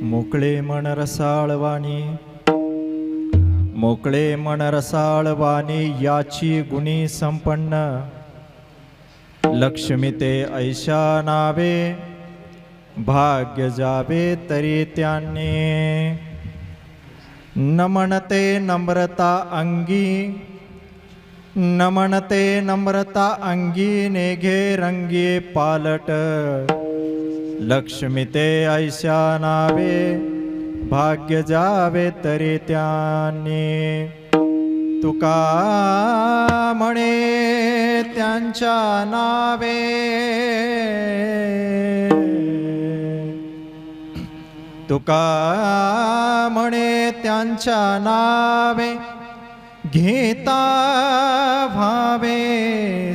मोकळे मन रसाळवाणी, मोकळे मन रसाळवाणी याची गुणी संपन्न, लक्ष्मी ते ऐशा नावे, भाग्य जावे तरी त्यांनी. न म्हणते नम्रता अंगी, न म्हणते नम्रता अंगी, नेघे रंगी पालट, लक्ष्मी ते ऐशा नावे, भाग्य जावे तरी त्यांनी. तुका म्हणे त्यांच्या नावे, तुका म्हणे त्यांच्या नावे, घेता भावे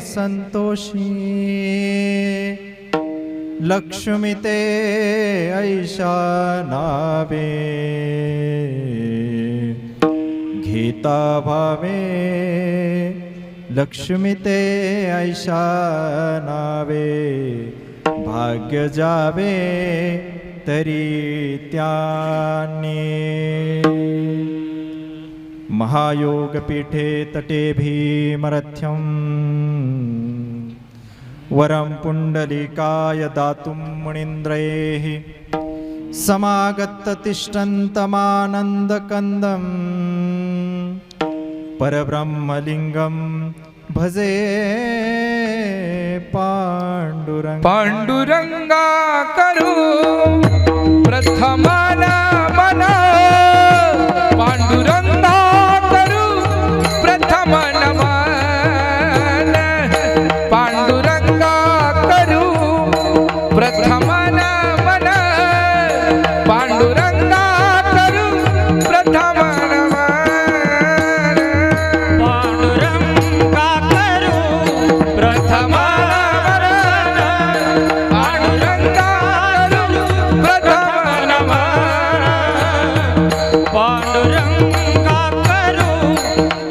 संतोषी, लक्ष्मी ते ऐशा नावे, घेता भावे, लक्ष्मी ते ऐशा नावे, भाग्य जावे तरी त्यांनी. महायोगपीठे तटे भीमरथ्यं, वरं पुण्डलीकाय दातुं मुनीन्द्रैः, समागत तिष्ठन्तमानन्दकन्दं, परब्रह्मलिङ्गं भजे पाण्डुरंग. पांडुरंगा करू प्रथमान मन, पांडुरंगा करू प्रथम नमन, पांडुरंगा करू प्रथम नमन, पांडुरंगा करू प्रथम नमन, पांडुरंगा करू प्रथम पांडुरंगा करू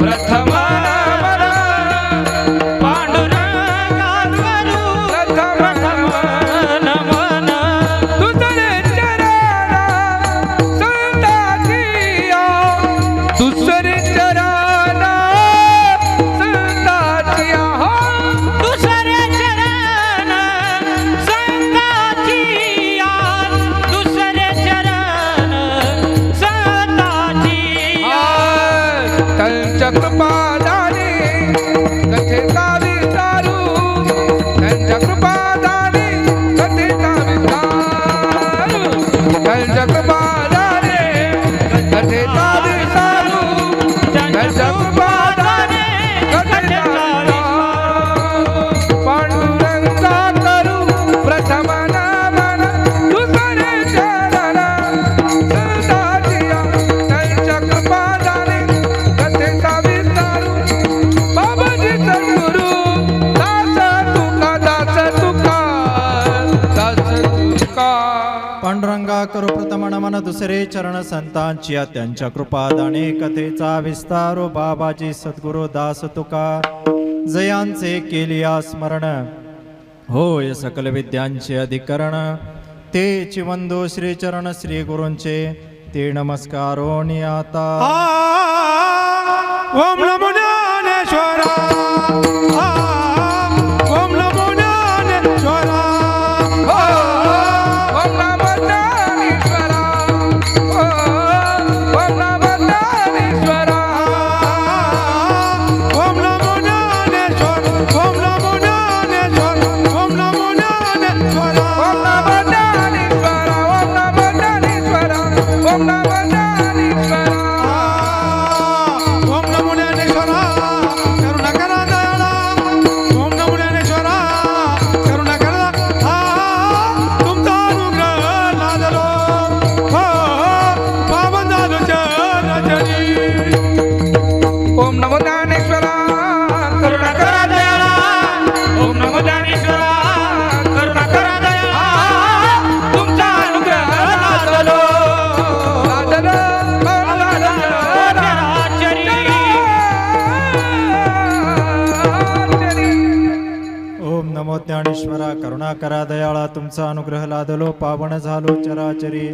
प्रथम नमन, पांडुरंगा करू प्रथम नमन. दुसरे चरण संताचिया, दुसरे चरण संताचिया, दुसरे चरण संताचिया, दुसरे चरण संताचिया. त्यांच्या कृपादाने कथेचा विचारू, त्यांच्या कृपादाने कथेचा विचारू, त्यांच्या कृपादाने कथेचा विचारू, त्यांच्या कृपादाने कथेचा विचारू. पांडुरंगा करू प्रथम नमन, दुसरे चरण संताचिया, त्यांच्या कृपादाने कथेचा विचारू. बाबाजी सद्गुरु दास तुका, दास तुका, दास तुका. पांडुरंगा करू प्रथम नमन, दुसरे चरण संतांची, त्यांच्या कृपादाने कथेचा विस्तारो. बाबाजी सद्गुरु दास तुका, जयांचे केलिया स्मरण, होय सकल विद्यांचे अधिकरण. तेची वंदो श्री चरण श्री गुरूंचे, ते नमस्कारो आता. ओम नमो ज्ञानेश्वरा, ओम नमो ज्ञानेश्वरा, ओम नमो ज्ञानेश्वरा, ओम नमो ज्ञानेश्वरा, ओम नमो ज्ञानेश्वर, ओम नमो ज्ञानेश्वर, ओम नमो ज्ञानेश्वरा, ओम नमो ज्ञानेश्वरा, ओम नमो ज्ञानेश्वरा, ओम नमो ज्ञानेश्वरा. ओम नमो ज्ञानेश्वरा, करुणा करा दयाळा, ओम नमो ज्ञानेश्वरा, करुणा करा. तुमचा अनुग्रह लादलो, हो पावन झालो चरणी. ओम नमो ज्ञानेश्वरा, करुणा करा दयाळा, ओम नमो ज्ञानेश्वरा, करुणा करा दया, तुमचा अनुग्रह लादलो, लादलो, लादलो, चराचरी. ओम नमो ज्ञानेश्वरा, करुणा करा दयाळा, तुमचा अनुग्रह लादलो, पावन झालो चराचरी.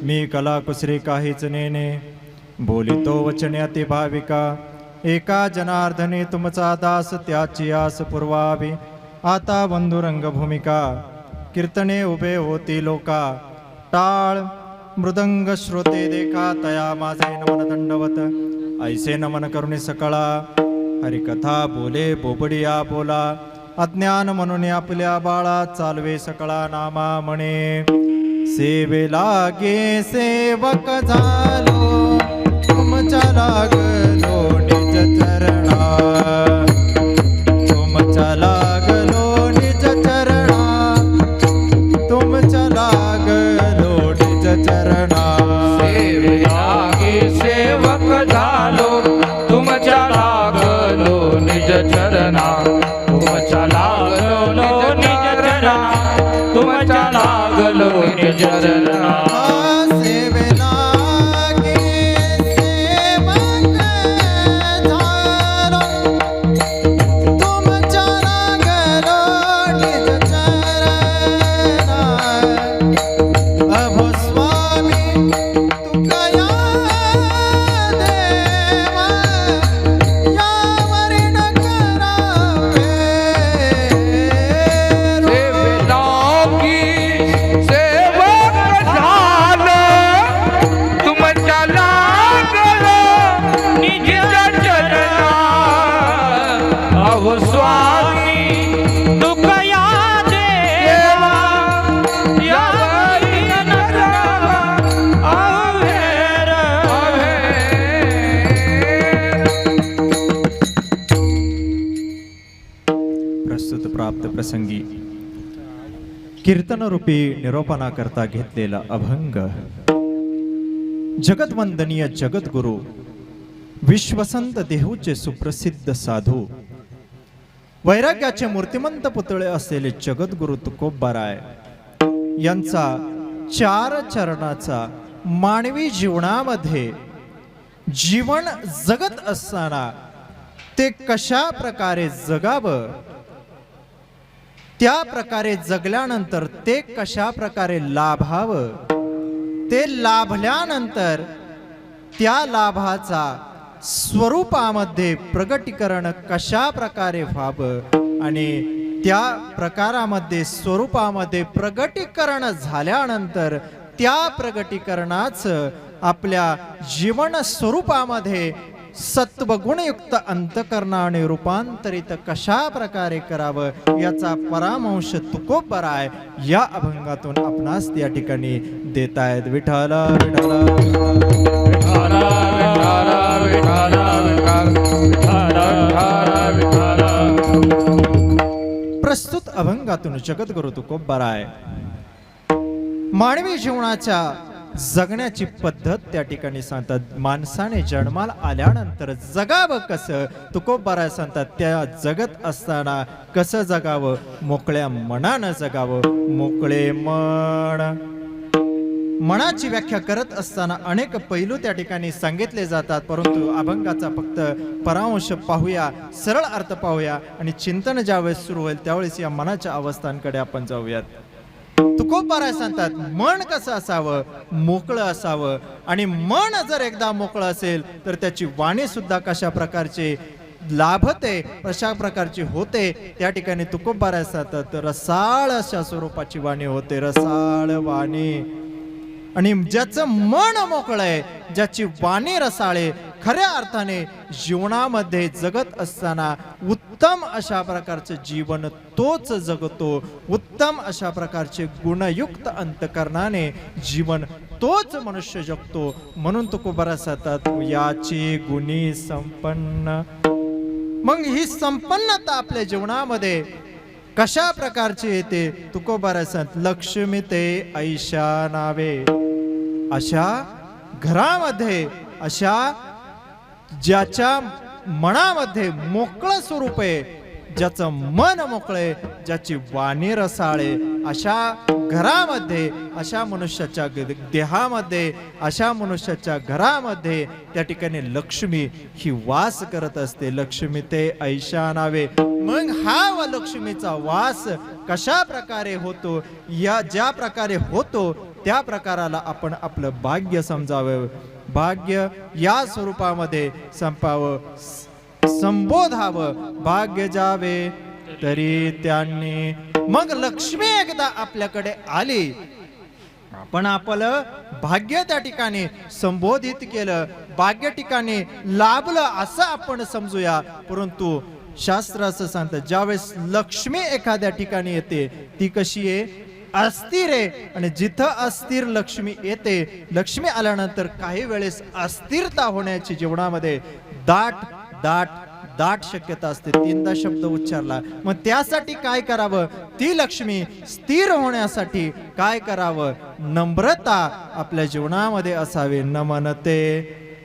मी कला कुसरी काहीच नेणे बोलितो वचने अति भाविका एका जनार्दने तुमचा दास त्याची आस पुरवावी आता बंधुरंग भूमिका कीर्तने उभे होती लोका टाळ मृदंग श्रोते देखा तया माझे नमन दंडवत ऐसे नमन करुणी सकळा हरिकथा बोले बोबडिया बोला अज्ञान म्हणून आपल्या बाळा चालवे सकळा नामा म्हणे सेवेला गे सेवक झालो तुमच्या लागलो निज चरणा तुमच्या लागलो निज चरणा तुमच्या लागलो निज चरणा सेवेलागे सेवक झालो तुमच्या लागलो निज चरणा तुमच्या लागलो निज चरणा तुमच्या लागलो निज चरणा सेवेला गे सेवक झालो तुमच्या लागलो निज चरणा अभो स्वामी तुकया देवा यावरी न करावे सेवेलागी सेवक झालो तुमच्या लागलो निज चरणा अहो स्वामी दुखया देवा यावरी न करावा अहेर. प्रस्तुत प्राप्त प्रसंगी कीर्तनरूपी निरोपणा करता घेतलेला अभंग जगतवंदनीय जगद्गुरु विश्वसंत देहूचे सुप्रसिद्ध साधू वैराग्याचे मूर्तिमंत पुतळे असलेले जगद्गुरु तुकोबाराय यांचा 4 चरणाचा मानवी जीवनामध्ये जीवन जगत असताना ते कशा प्रकारे जगावं त्या प्रकारे जगल्यानंतर ते कशा प्रकारे लाभावं ते लाभल्यानंतर त्या लाभाचा स्वरूपामध्ये प्रगटीकरण कशा प्रकारे व्हावं आणि त्या प्रकारामध्ये स्वरूपामध्ये प्रगटीकरण झाल्यानंतर त्या प्रगटीकरणाचं आपल्या जीवन स्वरूपामध्ये सत्वगुणयुक्त अंतकरणाने रूपांतरित कशा प्रकारे करावं याचा परामर्श तुकोबराय या अभंगातून आपणास त्या ठिकाणी देतायत. विठ्ठल विठ्ठल प्रस्तुत अभंगातून जगद्गुरु तुकोबराय मानवी जीवनाच्या जगण्याची पद्धत त्या ठिकाणी सांगतात. माणसाने जन्माला आल्यानंतर जगावं कसं तुकोबराय सांगतात. त्या जगत असताना कसं जगावं, मोकळ्या मनानं जगावं. मोकळे मन, मनाची व्याख्या करत असताना अनेक पैलू त्या ठिकाणी सांगितले जातात, परंतु अभंगाचा फक्त परांश पाहूया, सरळ अर्थ पाहूया आणि चिंतन ज्यावेळेस सुरू होईल त्यावेळेस या मनाच्या अवस्थांकडे आपण जाऊयात. तुकोबराय सांगतात मन कसं असावं, मोकळं असावं. आणि मन जर एकदा मोकळं असेल तर त्याची वाणी सुद्धा कशा प्रकारचे लाभते, कशा प्रकारची होते. त्या ठिकाणी तुकोबराय सांगतात रसाळ अशा स्वरूपाची वाणी होते, रसाळ वाणी. आणि ज्याचं मन मोकळं आहे, ज्याची वाणी रसाळे, खऱ्या अर्थाने जीवनामध्ये जगत असताना उत्तम अशा प्रकारचं जीवन तोच जगतो. उत्तम अशा प्रकारचे गुणयुक्त अंतकरणाने जीवन तोच मनुष्य जगतो. म्हणून तुकोबराय सांगतात याची गुणी संपन्न. मग ही संपन्नता आपल्या जीवनामध्ये कशा प्रकारची येते तुकोबराय सांगतात लक्ष्मी ते ऐशा नावे. अशा घरामध्ये, अशा ज्याच्या मनामध्ये मोकळं स्वरूप आहे, ज्याचं मन मोकळे, ज्याची वाणी रसाळे, अशा घरामध्ये, अशा मनुष्याच्या देहामध्ये, अशा मनुष्याच्या घरामध्ये त्या ठिकाणी लक्ष्मी ही वास करत असते. लक्ष्मी ते ऐशा नावे. मग हा व लक्ष्मीचा वास कशा प्रकारे होतो, या ज्या प्रकारे होतो त्या प्रकाराला आपण आपलं भाग्य समजावं, भाग्य या स्वरूपामध्ये संपावं, संबोधावं. भाग्य जावे तरी त्यांनी. मग लक्ष्मी एकदा आपल्याकडे आली, पण आपलं भाग्य त्या ठिकाणी संबोधित केलं, भाग्य ठिकाणी लाभलं असं आपण समजूया. परंतु शास्त्र असं सांगतं, ज्यावेळेस लक्ष्मी एखाद्या ठिकाणी येते ती कशी आहे? अस्थिर आहे. आणि जिथं अस्थिर लक्ष्मी येते, लक्ष्मी आल्यानंतर काही वेळेस अस्थिरता होण्याची जीवनामध्ये दाट दाट दाट शक्यता असते. 3दा शब्द उच्चारला. मग त्यासाठी काय करावं? ती लक्ष्मी स्थिर होण्यासाठी काय करावं? नम्रता आपल्या जीवनामध्ये असावी. नमनते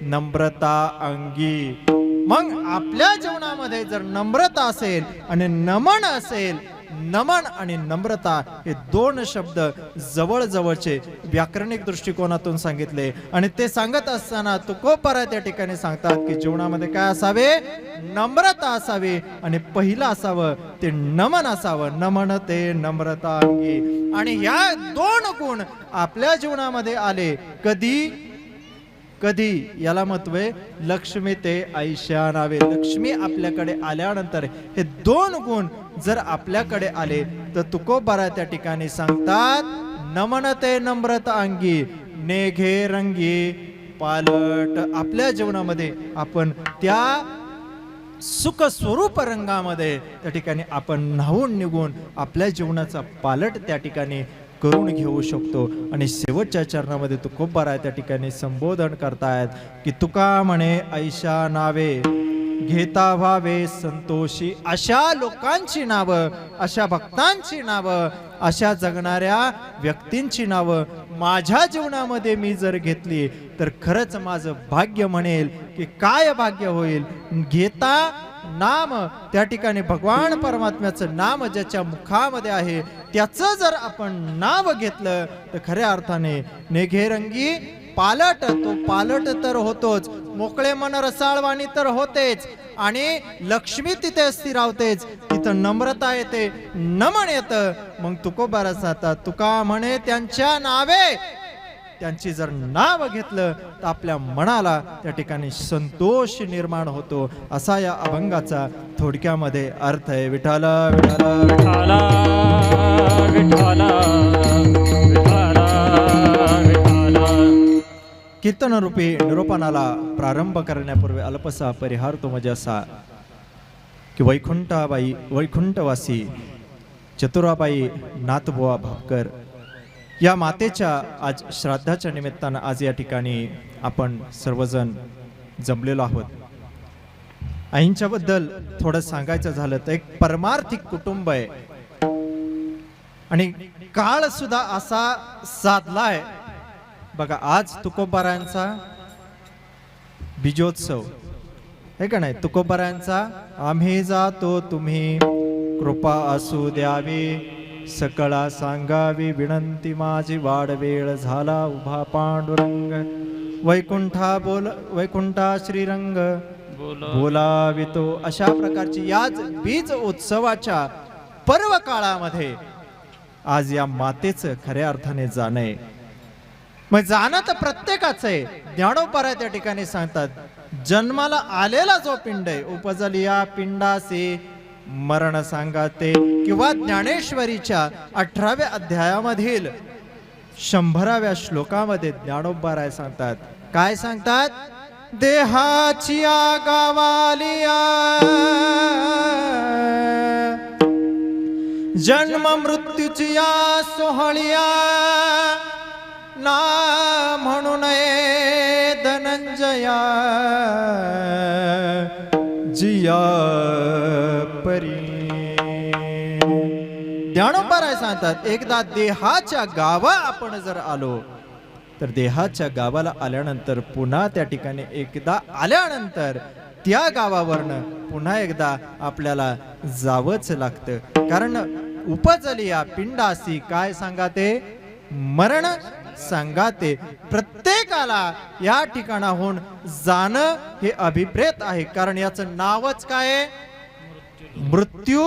नम्रता अंगी. मग आपल्या जीवनामध्ये जर नम्रता असेल आणि नमन असेल, नमन आणि नम्रता हे 2 शब्द जवळजवळचे व्याकरणिक दृष्टिकोनातून सांगितले. आणि ते सांगत असताना तुकोबाराय त्या ठिकाणी सांगतात की जीवनामध्ये काय असावे? नम्रता असावी. आणि पहिलं असावं ते नमन असावं. नमन ते नम्रता अंगी. आणि ह्या 2 गुण आपल्या जीवनामध्ये आले कधी? कधी? याला महत्व आहे लक्ष्मी ते ऐशा नावे. लक्ष्मी आपल्याकडे आल्यानंतर हे 2 गुण जर आपल्याकडे आले तर तुकोबाराय त्या ठिकाणी सांगतात, नमनते नम्रता अंगी नेघे रंगी पालट. आपल्या जीवनामध्ये आपण त्या सुख स्वरूप रंगामध्ये त्या ठिकाणी आपण न्हावून निघून आपल्या जीवनाचा पालट त्या ठिकाणी करून घेऊ शकतो. आणि शेवटच्या चरणामध्ये तुकोबाराय त्या ठिकाणी संबोधन करतायत की तुका म्हणे ऐशा नावे घेता व्हावे संतोषी. अशा लोकांची नावं, अशा भक्तांची नावं, अशा जगणाऱ्या व्यक्तींची नावं माझ्या जीवनामध्ये मी जर घेतली तर खरंच माझं भाग्य म्हणेल की काय भाग्य होईल. घेता नाम, त्या ठिकाणी भगवान परमात्म्याचं नाम ज्याच्या मुखामध्ये आहे त्याचं जर आपण नाव घेतलं तर खऱ्या अर्थाने नेघेरंगी पालट. तो पालट तर होतोच, मोकळे मन रसाळवाणी तर होतेच, आणि लक्ष्मी तिथे स्थिरावतेच. तिथं नम्रता येते, नमन येतं. मग तुकोबाराय सांगतात, तुका म्हणे त्यांच्या नावे. त्यांची जर नाव घेतलं तर आपल्या मनाला त्या ठिकाणी संतोष निर्माण होतो. असा या अभंगाचा थोडक्यामध्ये अर्थ आहे. विठ्ठल विठ्ठल विठ्ठला विठ्ठला विठ्ठला विठ्ठला. कीर्तन रूपी निरोपणाला प्रारंभ करण्यापूर्वी अल्पसा परिहार तो म्हणजे असा की वैकुंठवासी चतुराबाई नाथबुवा भापकर या मातेच्या आज श्राद्धाच्या निमित्तानं आज या ठिकाणी आपण सर्वजण जमलेलो आहोत. आईंच्याबद्दल थोडं सांगायचं झालं तर एक परमार्थिक कुटुंब आहे आणि काळ सुद्धा असा साधलाय. बघा, आज तुकोबारायांचा बीजोत्सव आहे का नाही? तुकोबारायांचा आम्ही जातो तुम्ही कृपा असू द्यावी, सकळा सांगावी विनंती माझी, वाढ वेळ झाला उभा पांडुरंग, वैकुंठा श्रीरंग बोलावितो. अशा प्रकारची याच बीज उत्सवाच्या पर्व काळामध्ये आज या मातेचं खऱ्या अर्थाने जाणं आहे. मग जाणं तर प्रत्येकाचं आहे. ज्ञानोबाराय त्या ठिकाणी सांगतात, जन्माला आलेला जो पिंड आहे उपजली या पिंडासे मरण सांगाते. किंवा ज्ञानेश्वरीच्या 18व्या अध्यायामधील 100व्या श्लोकामध्ये ज्ञानोबाराय सांगतात, काय सांगतात? देहाची गावालिया जन्म मृत्यूची या सोहळिया ना म्हणू नये धनंजया जिया परी. ज्ञानोबाराय सांगतात, एकदा देहाच्या गावा आपण जर आलो तर देहाच्या गावाला आल्यानंतर पुन्हा त्या ठिकाणी एकदा आल्यानंतर त्या गावावरनं पुन्हा एकदा आपल्याला जावंच लागतं. कारण उपजली या पिंडासी काय सांगाते? मरण सांगाते. प्रत्येकाला या ठिकाणाहून जाणं हे अभिप्रेत आहे. कारण याचं नावच काय आहे? मृत्यू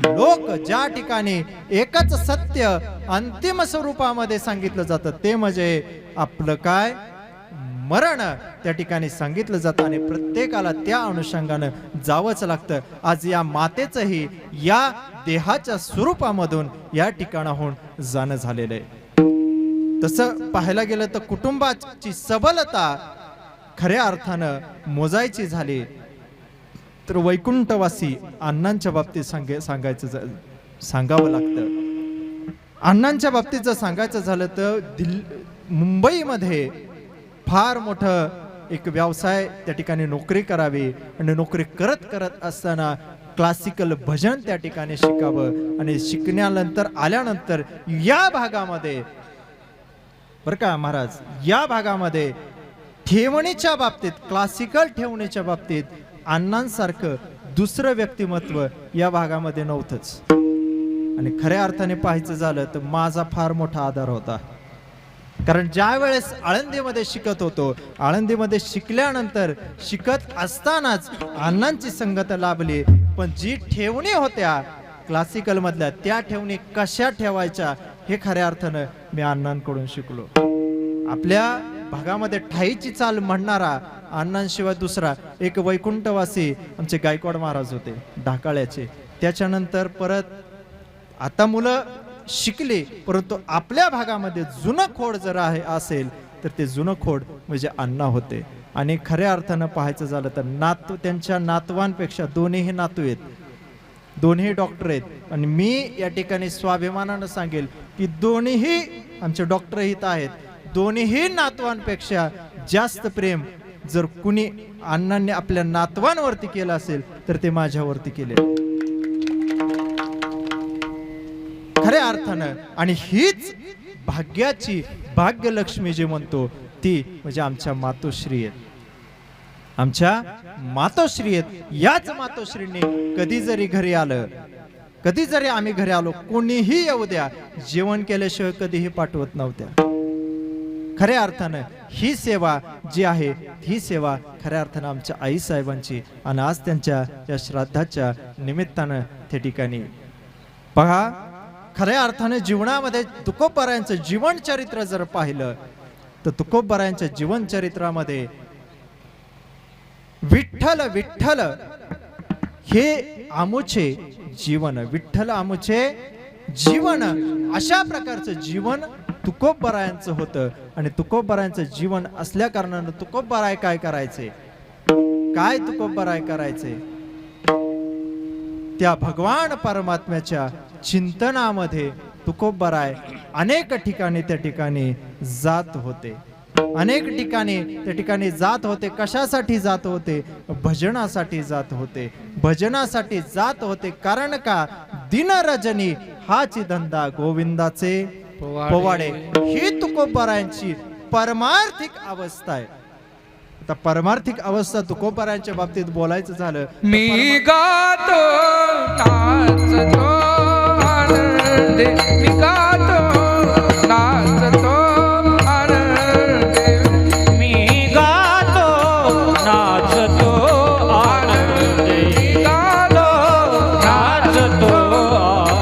लोक ज्या ठिकाणी एकच सत्य अंतिम स्वरूपामध्ये सांगितलं जातं ते म्हणजे आपलं काय मरण त्या ठिकाणी सांगितलं जातं आणि प्रत्येकाला त्या अनुषंगानं जावंच लागतं. आज या मातेचंही या देहाच्या स्वरूपामधून या ठिकाणाहून जाणं झालेलं आहे. तसं पाहायला गेलं तर कुटुंबाची सबलता खऱ्या अर्थानं मोजायची झाली तर वैकुंठवासी अण्णांच्या बाबतीत सांगावं लागतं. अण्णांच्या बाबतीत जर सांगायचं झालं तर मुंबईमध्ये फार मोठं एक व्यवसाय त्या ठिकाणी नोकरी करावी आणि नोकरी करत करत असताना क्लासिकल भजन त्या ठिकाणी शिकावं आणि शिकण्यानंतर आल्यानंतर या भागामध्ये बरं का महाराज या भागामध्ये ठेवणीच्या बाबतीत क्लासिकल ठेवणीच्या बाबतीत अण्णांसारखं दुसरं व्यक्तिमत्व या भागामध्ये नव्हतंच. आणि खऱ्या अर्थाने पाहायचं झालं तर माझा फार मोठा आधार होता. कारण ज्या वेळेस आळंदीमध्ये शिकत होतो आळंदीमध्ये शिकल्यानंतर शिकत असतानाच अण्णांची संगत लाभली. पण जी ठेवणी होत्या क्लासिकल मधल्या त्या ठेवणी कशा ठेवायच्या हे खऱ्या अर्थानं मी अण्णांकडून शिकलो. आपल्या भागामध्ये ठाईची चाल म्हणणारा अण्णांशिवाय दुसरा एक वैकुंठवासी आमचे गायकवाड महाराज होते ढाकाळ्याचे. त्याच्यानंतर परत आता मुलं शिकली परंतु आपल्या भागामध्ये जुनं खोड जर असेल तर ते जुनं खोड म्हणजे अण्णा होते. आणि खऱ्या अर्थानं पाहायचं झालं तर त्यांच्या नातवांपेक्षा दोन्हीही नातू आहेत, दोन्ही डॉक्टर आहेत. आणि मी या ठिकाणी स्वाभिमानानं सांगेल की दोन्हीही आमचे डॉक्टर हित आहेत. दोन्हीही नातवांपेक्षा जास्त प्रेम जर कुणी अण्णांनी आपल्या नातवांवरती केलं असेल तर ते माझ्यावरती केले खऱ्या अर्थानं. आणि हीच भाग्याची भाग्यलक्ष्मी जी म्हणतो ती म्हणजे आमच्या मातोश्री आहेत, आमच्या मातोश्री आहेत. याच मातोश्रींनी कधी जरी घरी आलं कधी जरी आम्ही घरी आलो कोणीही येऊ द्या जेवण केल्याशिवाय कधीही पाठवत नव्हत्या. खऱ्या अर्थानं ही सेवा जी आहे ही सेवा खऱ्या अर्थानं आमच्या आई साहेबांची. आणि आज त्यांच्या या श्राद्धाच्या निमित्तानं त्या ठिकाणी पहा खऱ्या अर्थाने जीवनामध्ये तुकोबारायांचं जीवन चरित्र जर पाहिलं तर तुकोबारायांच्या जीवन चरित्रामध्ये विठ्ठल विठ्ठल हे आमुचे जीवन, विठ्ठल आमुचे जीवन अशा प्रकारचं जीवन तुकोबारायांचं होतं. आणि तुकोबारायांचं जीवन असल्या कारणानं तुकोबाराय काय करायचे, काय तुकोबाराय करायचे, त्या भगवान परमात्म्याच्या चिंतनामध्ये तुकोबाराय अनेक ठिकाणी त्या ठिकाणी जात होते, अनेक ठिकाणी त्या ठिकाणी जात होते. कशासाठी जात होते? भजनासाठी जात होते, भजनासाठी जात होते. कारण का दिन रजनी हाची धंदा गोविंदाचे पोवाडे ही तुकोबारायांची परमार्थिक अवस्था आहे. आता परमार्थिक अवस्था तुकोबारायांच्या बाबतीत बोलायचं झालं मी गातो नाचतो आनंदे, मी गातो नाचतो आनंदे, मी गातो नाचतो आनंदे, मी गातो नाचतो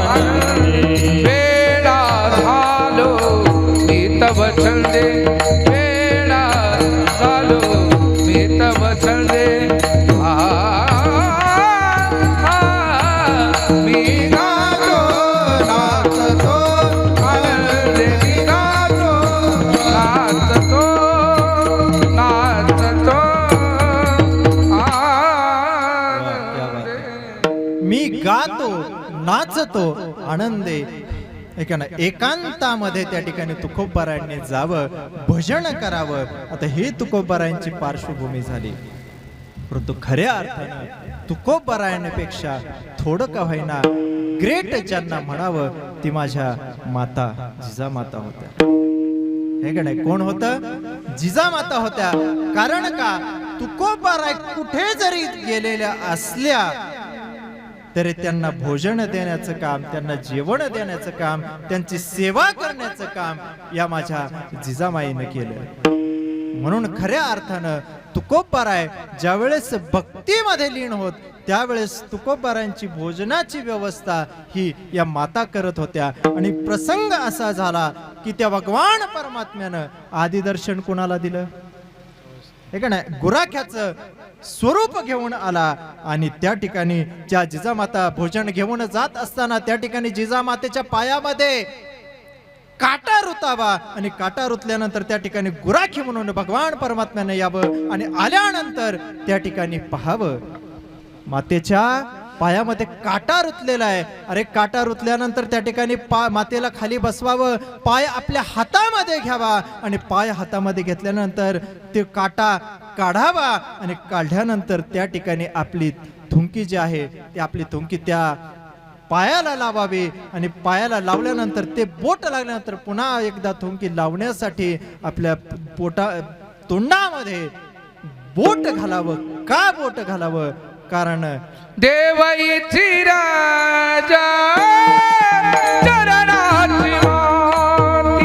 आनंदे. वेळा झालो मी तव छंदे, वेळा झालो मी तव छंदे. मी गातो नाचतो आनंदे, मी गातो नाचतो नाचतो आनंदे. मी गातो नाचतो आनंदे. ऐका ना एकांतामध्ये त्या ठिकाणी तुकोबारायांनी जावं, भजन करावं. आता हे तुकोबारायांची पार्श्वभूमी झाली. परंतु खऱ्या अर्थानं तुकोबारायांपेक्षा थोडं का होईना ग्रेट ज्यांना म्हणावं ती माझ्या माता जिजामाता होत्या. हे का नाही, कोण होतं? जिजामाता होत्या. कारण का तुकोबाराय कुठे जरी गेलेल्या असल्या तरी त्यांना भोजन देण्याचं काम, त्यांना जेवण देण्याचं काम, त्यांची सेवा करण्याचं काम या माझ्या जिजामाईनं केलं. म्हणून खऱ्या अर्थानं तुकोबाराय ज्यावेळेस भक्तीमध्ये लीन होत त्यावेळेस तुकोबारायांची भोजनाची व्यवस्था ही या माता करत होत्या. आणि प्रसंग असा झाला की त्या भगवान परमात्म्यानं आदी दर्शन कोणाला दिलं? हे का नाही, गुराख्याचं स्वरूप घेऊन आला. आणि त्या ठिकाणी ज्या जिजामाता भोजन घेऊन जात असताना त्या ठिकाणी जिजामातेच्या पायामध्ये काटा रुतावा आणि काटा रुतल्यानंतर त्या ठिकाणी गुराखी म्हणून भगवान परमात्म्याने यावं आणि आल्यानंतर त्या ठिकाणी पाहावं. मातेच्या पायामध्ये काटा रुतलेला आहे. अरे काटा रुतल्यानंतर त्या ठिकाणी मातेला खाली बसवावं, पाय आपल्या हातामध्ये घ्यावा आणि पाय हातामध्ये घेतल्यानंतर ते काटा काढावा आणि काढल्यानंतर त्या ठिकाणी आपली थुंकी जी आहे ती आपली थुंकी त्या पायाला लावावी आणि पायाला लावल्यानंतर ते बोट लागल्यानंतर पुन्हा एकदा थुंकी लावण्यासाठी आपल्या तोंडामध्ये बोट घालावं. का बोट घालावं? कारण देवाईची राजा चरणाची माती,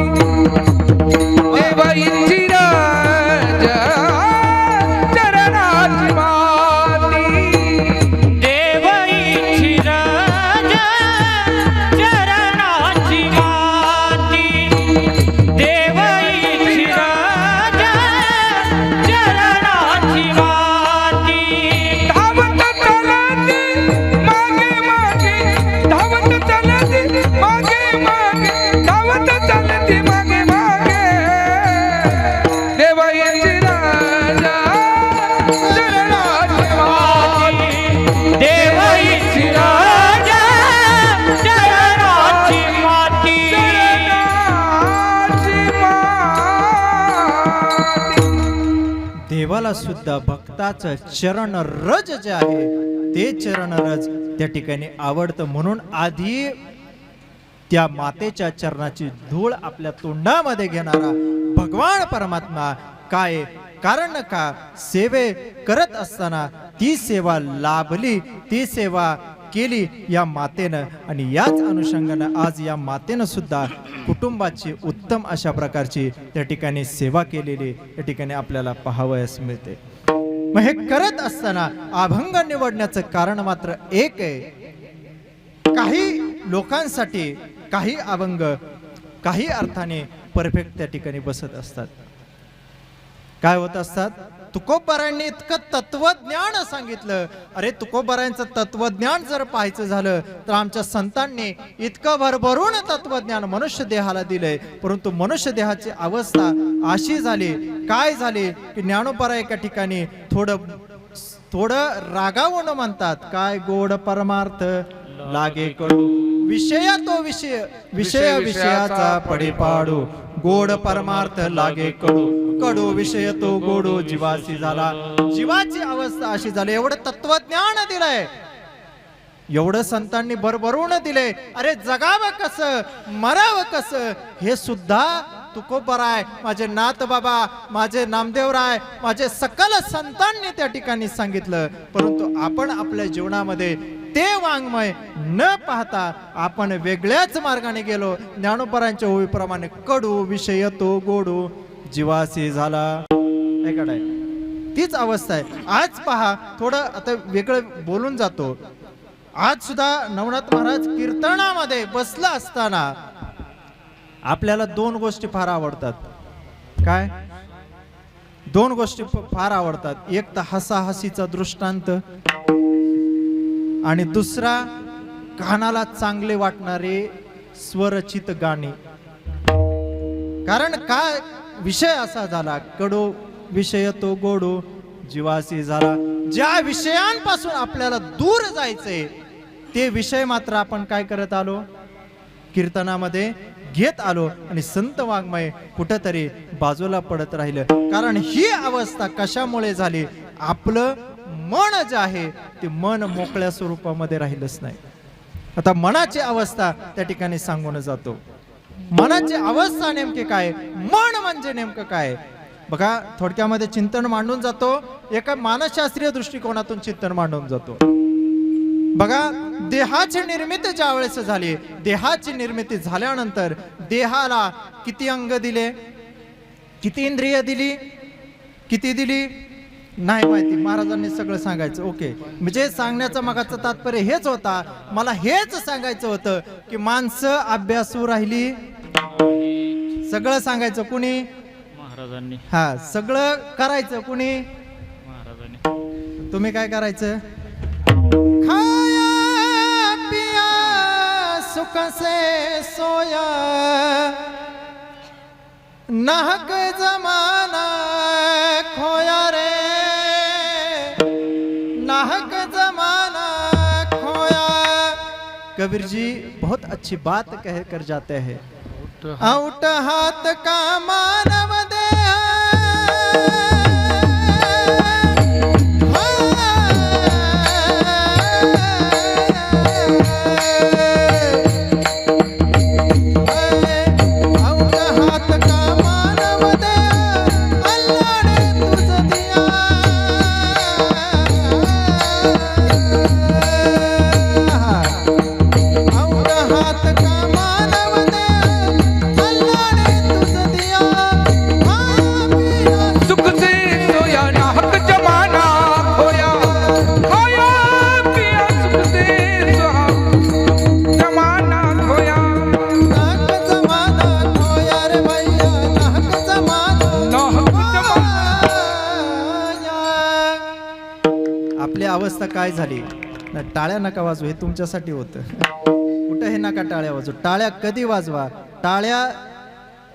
देवाईची राजा चरणाची माती, देवाईची राजा चरणाची माती, देवाईची राजा चरणाची माती. धावत चलती मागे मागे, धावत चलती मागे मागे, धावत चलती मागे मागे, देवाईची राजा चरणाची माती, देवाईची राजा चरणाची माती. चरणाची माती. देवाला सुद्धा भक्ताचं चरण रज जे आहे ते चरण रज त्या ठिकाणी आवडतं. म्हणून आधी त्या मातेच्या चरणाची धूळ आपल्या तोंडामध्ये घेणारा भगवान परमात्मा काय कारण का सेवे करत असताना ती सेवा लाभली, ती सेवा केली या मातेनं. आणि याच अनुषंगानं आज या मातेनं सुद्धा कुटुंबाची उत्तम अशा प्रकारची त्या ठिकाणी सेवा केलेली या ठिकाणी आपल्याला पाहावयास मिळते. मग हे करत असताना अभंग निवडण्याचं कारण मात्र एक आहे. काही लोकांसाठी काही अभंग काही अर्थाने परफेक्ट त्या ठिकाणी बसत असतात. काय होत असतात? तुकोबारायांनी इतकं तत्वज्ञान सांगितलं. अरे तुकोबारायांचं तत्वज्ञान जर पाहायचं झालं तर आमच्या संतांनी इतकं भरभरून तत्वज्ञान मनुष्य देहाला दिलंय. परंतु मनुष्य देहाची अवस्था अशी झाली, काय झाली की ज्ञानोबा एका ठिकाणी थोडं रागावून म्हणतात, काय गोड परमार्थ लागे कडू, विषय तो विषय विषय विषयाचा पडे पाडू, गोड परमार्थ लागे कडू, कडू विषय तो गोडू जीवासी झाला. जीवाची अवस्था अशी झाली. एवढं तत्वज्ञान दिलंय, एवढं संतांनी भरभरून दिले. अरे जगावं कसं, मरावं कसं हे सुद्धा तुकोबाराय, माझे नाथ बाबा, माझे नामदेवराय, माझे सकल संतांनी त्या ठिकाणी सांगितलं. परंतु आपण आपल्या जीवनामध्ये ते वाङ्मय न पाहता आपण वेगळ्याच मार्गाने गेलो. ज्ञानोबारांच्या ओळीप्रमाणे कडू विषय तो गोडू जीवासी झाला. ऐकाय तीच अवस्था आहे. आज पहा, थोडं आता वेगळं बोलून जातो. आज सुद्धा नवनाथ महाराज कीर्तनामध्ये बसला असताना आपल्याला दोन गोष्टी फार आवडतात. काय दोन गोष्टी फार आवडतात? एक तर हसाहसीचा दृष्टांत आणि दुसरा कानाला चांगले वाटणारे स्वरचित गाणे. कारण काय विषय असा झाला, कडू विषय तो गोडू जीवासी झाला. ज्या विषयांपासून आपल्याला दूर जायचंय ते विषय मात्र आपण काय करत आलो? कीर्तनामध्ये घेत आलो आणि संत वाङ्मय कुठंतरी बाजूला पडत राहिलं. कारण ही अवस्था कशामुळे झाली? आपलं मन जे आहे ते मन मोकळ्या स्वरूपामध्ये राहिलंच नाही. आता मनाची अवस्था त्या ठिकाणी सांगून जातो. मनाची अवस्था नेमके काय? मन म्हणजे नेमकं काय? बघा, थोडक्यामध्ये चिंतन मांडून जातो. एका मानसशास्त्रीय दृष्टिकोनातून चिंतन मांडून जातो. बघा, देहाची निर्मिती ज्या वेळेस झाली, देहाची निर्मिती झाल्यानंतर देहाला किती अंग दिले, किती इंद्रिय दिली, किती दिली? नाही माहिती, महाराजांनी सगळं सांगायचं. ओके, म्हणजे सांगण्याचं मगाचं तात्पर्य हेच होता, मला हेच सांगायचं होतं की माणसं अभ्यासू राहिली, सगळं सांगायचं कुणी? महाराजांनी. हा, सगळं करायचं कुणी? महाराजांनी. तुम्ही काय करायचं? खाया पिया सुख से सोया, नाहक जमाना खोया रे, नाहक जमाना खोया. कबीर जी बहुत अच्छी बात कह कर जाते हैं. आउट हाथ का मानव देह, सुख से सोया नाहक जमाना खोया, खोया पिया सुख से सोया जमाना खोया, नाहक जमाना आपली अवस्था काय झाली? टाळ्या नका वाजवू, हे तुमच्यासाठी होतं. कुठं हे नका टाळ्या वाजवू. टाळ्या कधी वाजवा? टाळ्या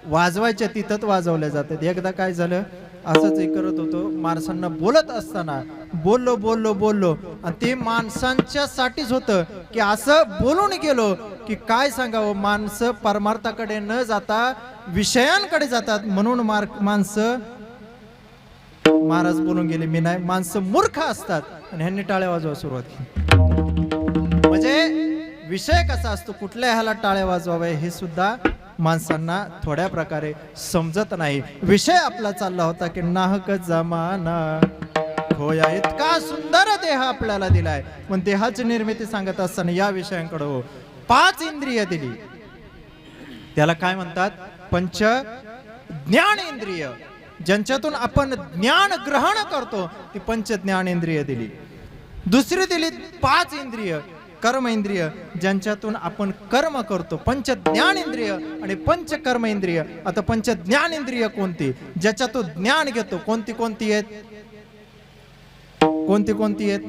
वाजवायच्या तिथंच वाजवल्या जातात. एकदा काय झालं, असंच हे करत होतो, माणसांना बोलत असताना बोललो बोललो बोललो, आणि ते माणसांच्या साठीच होतं की असं बोलून गेलो की काय सांगावं. माणसं परमार्थाकडे न जाता विषयांकडे जातात, म्हणून माणसं, महाराज बोलून गेले, मी नाही, माणसं मूर्ख असतात. आणि ह्यांनी टाळ्या वाजवा सुरुवात केली. म्हणजे विषय कसा असतो, कुठल्या ह्याला टाळ्या वाजवाव्या हे सुद्धा माणसांना थोड्या प्रकारे समजत नाही. विषय आपला चालला होता की नाहक जमाना खोया. इतका सुंदर देह आपल्याला दिलाय, पण देहाची निर्मिती सांगत असताना या विषयांकडे 5 इंद्रिय दिली. त्याला काय म्हणतात? पंच ज्ञानेंद्रिय, ज्यांच्यातून आपण ज्ञान ग्रहण करतो, ती पंच ज्ञानेंद्रिय दिली. दुसरी दिली 5 इंद्रिय, कर्म इंद्रिय, ज्यांच्यातून आपण कर्म करतो, पंच ज्ञानेंद्रिय आणि पंच कर्म इंद्रिय. आता पंच ज्ञानेंद्रिय कोणती? ज्याच्यातून ज्ञान घेतो. कोणती कोणती आहेत? कोणती कोणती आहेत?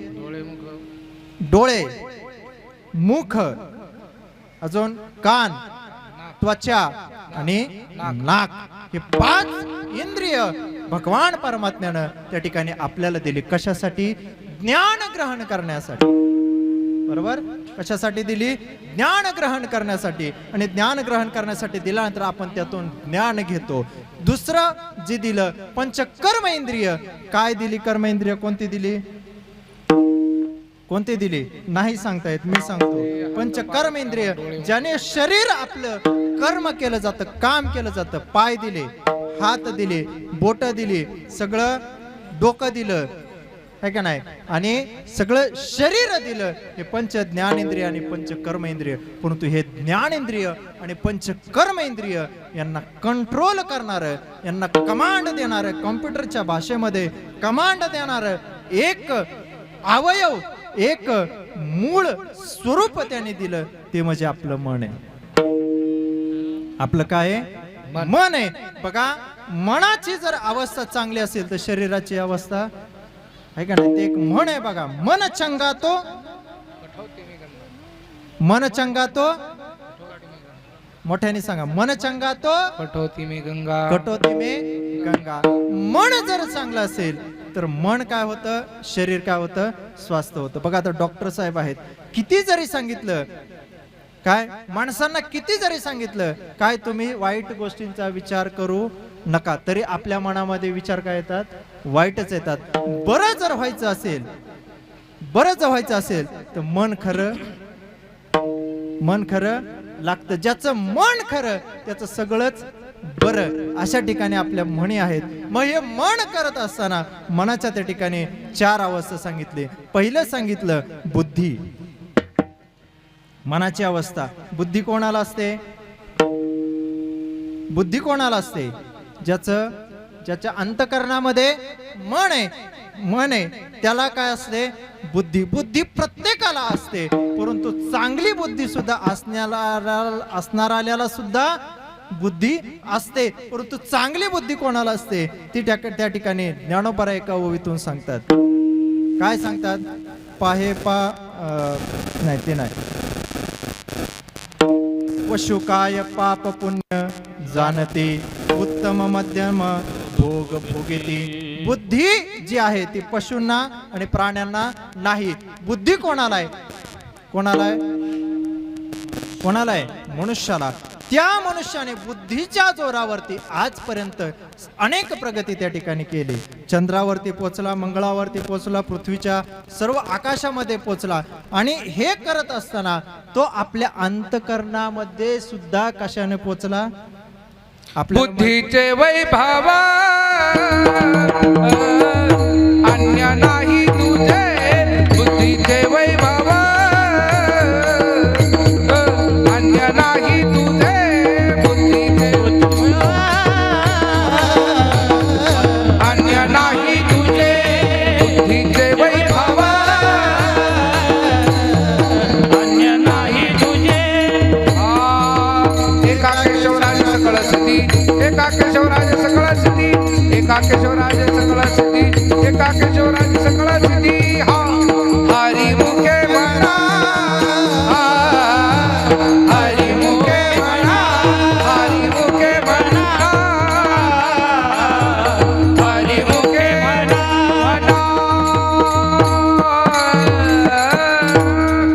डोळे, मुख, अजून कान, त्वचा आणि नाक. हे 5 इंद्रिय भगवान परमात्म्यानं त्या ठिकाणी आपल्याला दिली. कशासाठी? ज्ञान ग्रहण करण्यासाठी. बरोबर? कशासाठी दिली? ज्ञान ग्रहण करण्यासाठी. आणि ज्ञान ग्रहण करण्यासाठी दिल्यानंतर आपण त्यातून ज्ञान घेतो. दुसरं जे दिलं पंचकर्म इंद्रिय. काय दिली कर्म इंद्रिय? कोणती दिली? कोणती दिली? नाही सांगता येत, मी सांगतो. पंचकर्म इंद्रिय, ज्याने शरीर आपलं कर्म केलं जातं, काम केलं जातं. पाय दिले, हात दिले, बोट दिली, सगळं डोकं दिलं, है का नाही, आणि सगळं शरीर दिलं. हे पंच ज्ञानेंद्रिय आणि पंच कर्म इंद्रिय. परंतु हे ज्ञानेंद्रिय आणि पंच कर्म इंद्रिय यांना कंट्रोल करणार, यांना कमांड देणार, कॉम्प्युटरच्या भाषेमध्ये कमांड देणार एक अवयव, एक मूळ स्वरूप त्याने दिलं, ते म्हणजे आपलं मन आहे. आपलं काय आहे? मन आहे. बघा, मनाची जर अवस्था चांगली असेल तर शरीराची अवस्था आहे का नाही? ते एक म्हण आहे बघा, मन चंगा तो, मन चंगा तो, मोठ्याने सांगा, मन चंगा तो कटोती में गंगा, कटोती में गंगा. मन जर चांगलं असेल तर मन काय होतं? शरीर काय होतं? स्वास्थ्य होतं. बघा, आता डॉक्टर साहेब आहेत, किती जरी सांगितलं काय, माणसांना किती जरी सांगितलं काय, तुम्ही वाईट गोष्टींचा विचार करू नका, तरी आपल्या मनामध्ये विचार काय येतात? वाईटच येतात. बरं जर व्हायचं असेल, बरं जर व्हायचं असेल तर मन खरं, मन खरं लागतं. ज्याचं मन खरं त्याचं सगळंच बरं. अशा ठिकाणी आपल्या म्हणी आहेत. मग हे मन करत असताना मनाच्या त्या ठिकाणी 4 अवस्था सांगितले. पहिलं सांगितलं बुद्धी, मनाची अवस्था. बुद्धी कोणाला असते? बुद्धी कोणाला असते? ज्याचं ज्याच्या अंतकरणामध्ये मन आहे त्याला काय असते? बुद्धी. बुद्धी प्रत्येकाला असते, परंतु चांगली बुद्धी सुद्धा असणाऱ्याला सुद्धा बुद्धी असते, परंतु चांगली बुद्धी कोणाला असते? ती त्या ठिकाणी ज्ञानोबा एका ओवीतून सांगतात. काय सांगतात? नाही ते नाही. पशु काय पाप पुण्य जाणते, उत्तम मध्यम भोग भोगिती. बुद्धी जी आहे ती पशूंना आणि प्राण्यांना नाही. बुद्धी कोणाला आहे? कोणाला आहे? मनुष्याला. त्या मनुष्याने बुद्धीच्या जोरावरती आजपर्यंत अनेक प्रगती त्या ठिकाणी केली. चंद्रावरती पोचला, मंगळावरती पोचला, पृथ्वीच्या सर्व आकाशामध्ये पोचला. आणि हे करत असताना तो आपल्या अंतकरणामध्ये सुद्धा कशाने पोचला? आपल्या बुद्धीचे वैभव अन्य नाही तुझे, बुद्धीचे वैभव अन्य नाही तुझे, बुद्धीचे अन्य नाही तुझे, बुद्धीचे वैभव अन्य नाही तुझे. एका केशवराज सकळ सिद्धी, एका केशवराज सकळ सिद्धी, एका केशवराज सकळ सिद्धी, एका केशवराज सकळ सिद्धी. हरी मुखे म्हणा, हरी मुखे म्हणा, हरी मुखे म्हणा, हरी मुखे म्हणा.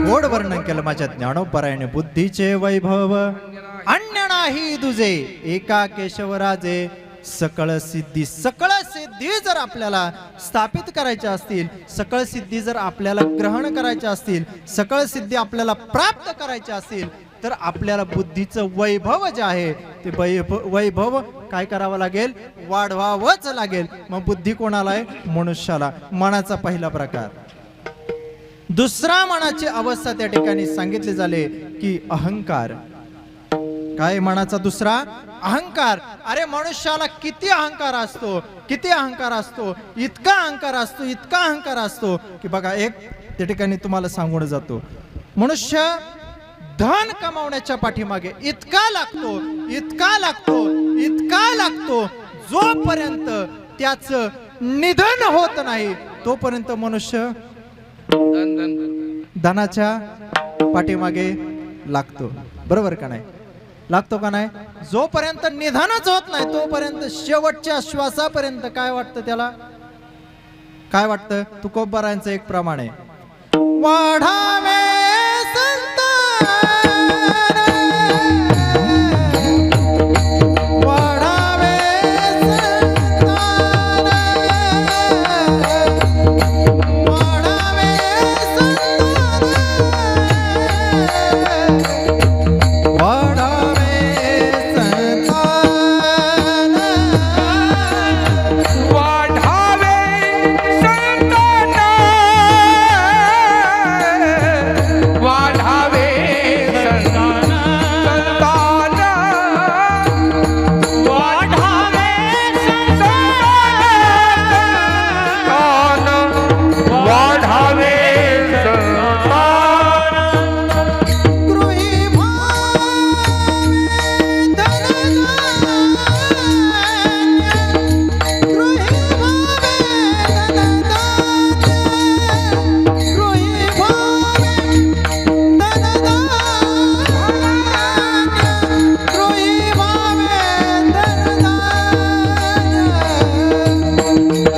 गोड वर्णन केलं माझ्या ज्ञानोबरायाने. बुद्धीचे वैभव अन्य नाही तुझे, एका केशवराजे सकळ सिद्धी. सकळ सिद्धी जर आपल्याला स्थापित करायच्या असतील, सकळ सिद्धी जर आपल्याला ग्रहण करायच्या असतील, सकळ सिद्धी आपल्याला प्राप्त करायच्या असतील, तर आपल्याला बुद्धीचं वैभव जे आहे ते वैभव काय करावं लागेल? वाढवावंच लागेल. मग बुद्धी कोणाला आहे? मनुष्याला. मनाचा पहिला प्रकार. दुसरा मनाची अवस्था त्या ठिकाणी सांगितली झाली की अहंकार. काय मनाचा दुसरा? अहंकार. अरे मनुष्याला किती अहंकार असतो, किती अहंकार असतो, इतका अहंकार असतो, इतका अहंकार असतो की बघा, एक त्या ठिकाणी तुम्हाला सांगून जातो, मनुष्य धन कमावण्याच्या पाठीमागे इतका लागतो, इतका लागतो, इतका लागतो, जोपर्यंत त्याचं निधन होत नाही तोपर्यंत मनुष्य धनाच्या पाठीमागे लागतो. बरोबर का नाही? लागतो का नाही? जोपर्यंत निधनच होत नाही तोपर्यंत, शेवटच्या श्वासापर्यंत काय वाटतं त्याला? काय वाटतं? तुकोबारायांचं एक प्रमाण आहे, वाढावे संतान, वाढावे संतान, वाढावे संतान, वाढावे संतान, वाढावे संतान, वाढावे संतान, संतान, वाढावे संतान, वाढावे संतान. गृही भावे धनधान्य, गृही भावे धनधान्य, गृही भावे धनधान्य, गृही भावे धनधान्य,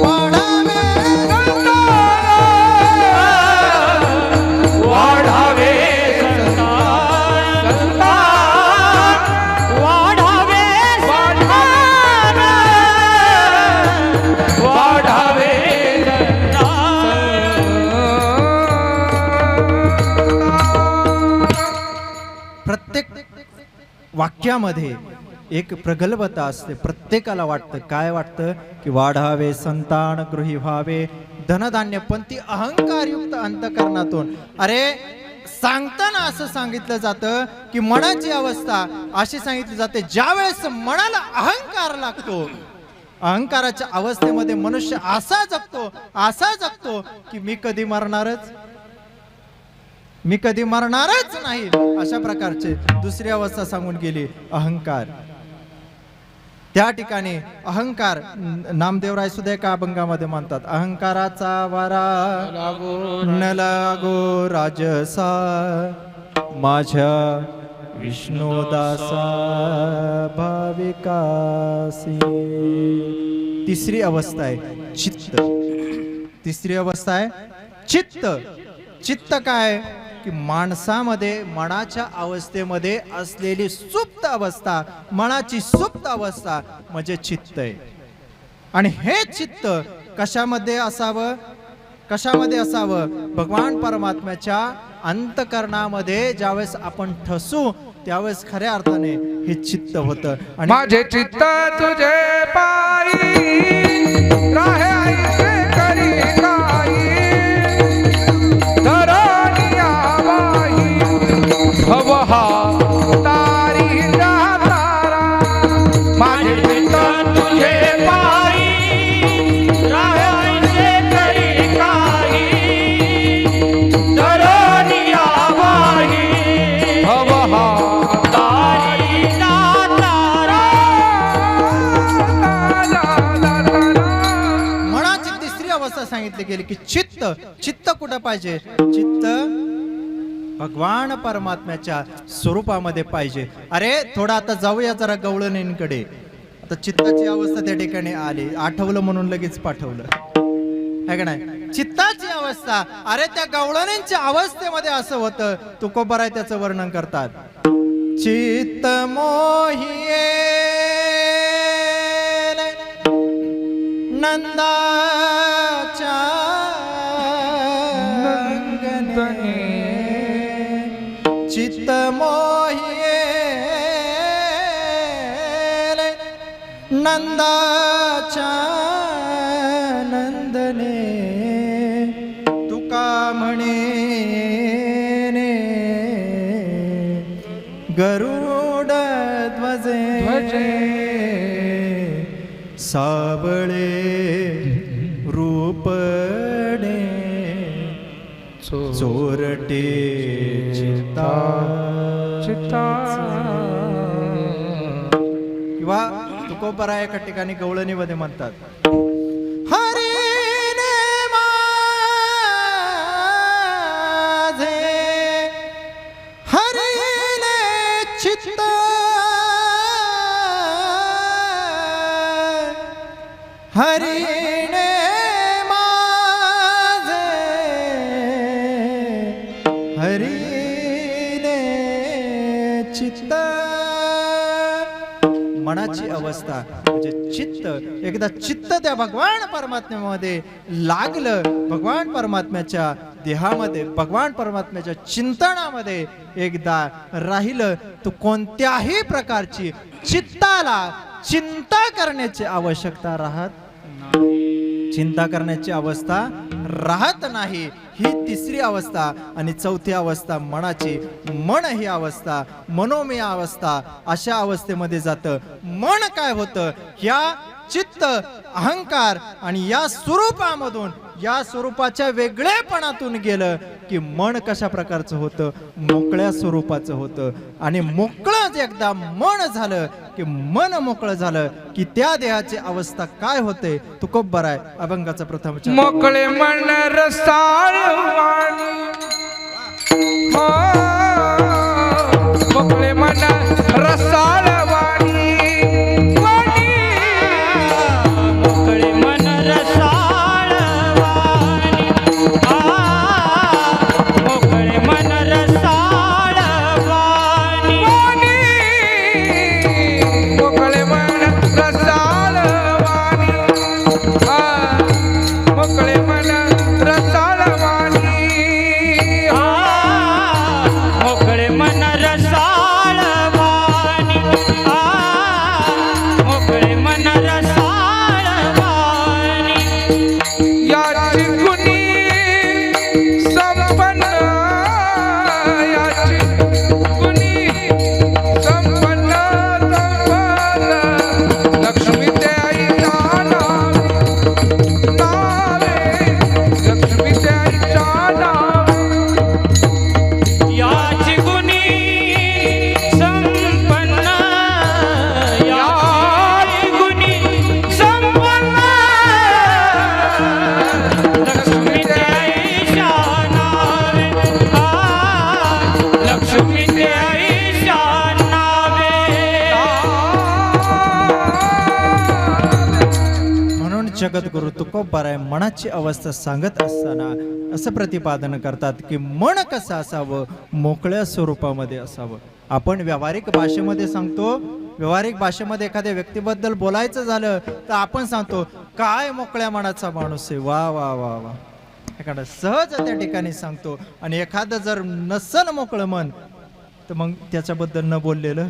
वाढावे वाढावे संतान, संतान, वाढावे संतान, वाढावे प्रत्येक वाक्यामध्ये एक प्रगल्भता असते. प्रत्येकाला वाटतं, काय वाटतं? की वाढावे संतान, गृही व्हावे धनधान्य. पण ती अहंकारयुक्त अंतकरणातून, अरे सांगताना असं सांगितलं जातं की मनाची अवस्था अशी सांगितली जाते, ज्या वेळेस मनाला अहंकार लागतो अहंकाराच्या अवस्थेमध्ये मनुष्य असा जगतो की मी कधी मरणारच नाही, अशा प्रकारचे दुसरी अवस्था सांगून गेली अहंकार. त्या ठिकाणी अहंकार नामदेवराय सुद्धा एका अभंगामध्ये म्हणतात, अहंकाराचा वारा न लागो राजसा माझ्या विष्णुदासा भाविकासी. तिसरी अवस्था आहे चित्त. तिसरी अवस्था आहे चित्त. चित्त काय की माणसामध्ये मनाच्या अवस्थेमध्ये असलेली सुप्त अवस्था, मनाची सुप्त अवस्था म्हणजे चित्त आहे. आणि हे चित्त कशामध्ये असावं? भगवान परमात्म्याच्या अंतकरणामध्ये ज्यावेळेस आपण ठसू त्यावेळेस खऱ्या अर्थाने हे चित्त होतं. आणि माझे चित्त तुझे पायी राहे ऐसे करी काही धरणी आवाही भवहा तारी तारा. माझे चित्त तुझे पायी राहे ऐसे करी काही धरणी आवाही भवहा सांगितले गेले की चित्त कुठं पाहिजे? चित्त भगवान परमात्म्याच्या स्वरूपामध्ये पाहिजे. अरे थोडा आता जाऊया जरा गवळणींकडे. आता चित्ताची अवस्था त्या ठिकाणी आली, आठवलं म्हणून लगेच पाठवलं आहे का नाही? चित्ताची अवस्था, अरे त्या गवळणींच्या अवस्थेमध्ये असं होतं. तुकोबाराय त्याचं वर्णन करतात, चित्त मोहिये नंदाच्या अंगणे, चित्त मोहिये नंदाच्या नंदने. तुका म्हणे गरुड ध्वजे साबळे रूपणे चोरटे चित्ता. किंवा तुकोबाराय एका ठिकाणी गवळणीमध्ये म्हणतात, हरीने माझे हरीने चित्त हरीने माझे हरीने चित्त. मनाची अवस्था म्हणजे चित्त. एकदा चित्त त्या भगवान परमात्म्यामध्ये लागलं, भगवान परमात्म्याच्या देहामध्ये, भगवान परमात्म्याच्या चिंतनामध्ये एकदा राहिलं, तो कोणत्याही प्रकारची चित्ताला चिंता करण्याची आवश्यकता चिंता करण्याची अवस्था राहत नाही. ही तिसरी अवस्था. आणि चौथी अवस्था मनाची. मन ही अवस्था, मनोमय अवस्था, अशा अवस्थेमध्ये जातं. मन काय होतं? या चित्त, अहंकार आणि या स्वरूपामधून, या स्वरूपाच्या वेगळेपणातून गेलं की मन कशा प्रकारचं होतं? मोकळ्या स्वरूपाचं होतं. आणि मोकळं एकदा मन झालं की मन मोकळं झालं की त्या देहाची अवस्था काय होते? तुकोबाराय अभंगाचा प्रथम मोकळे मन रसाळ वाणी, मोकळे मन रसाळ वाणी, मोकळे मन रसाळ वाणी, मोकळे मन रसाळ वाणी, मोकळे मन रसाळ वाणी, मोकळे मन रसाळ वाणी, मोकळे मन रसाळ वाणी. जगद्गुरु तुकोबाराय मनाची अवस्था सांगत असताना असं प्रतिपादन करतात की मन कसं असावं, मोकळ्या स्वरूपामध्ये असावं. आपण व्यावहारिक भाषेमध्ये सांगतो, व्यावहारिक भाषेमध्ये एखाद्या व्यक्तीबद्दल बोलायचं झालं तर आपण सांगतो काय मोकळ्या मनाचा माणूस आहे, वा वा वा वा. एखादा सहज त्या ठिकाणी सांगतो. आणि एखादं जर नसल मोकळं मन तर मग त्याच्याबद्दल न बोललेलं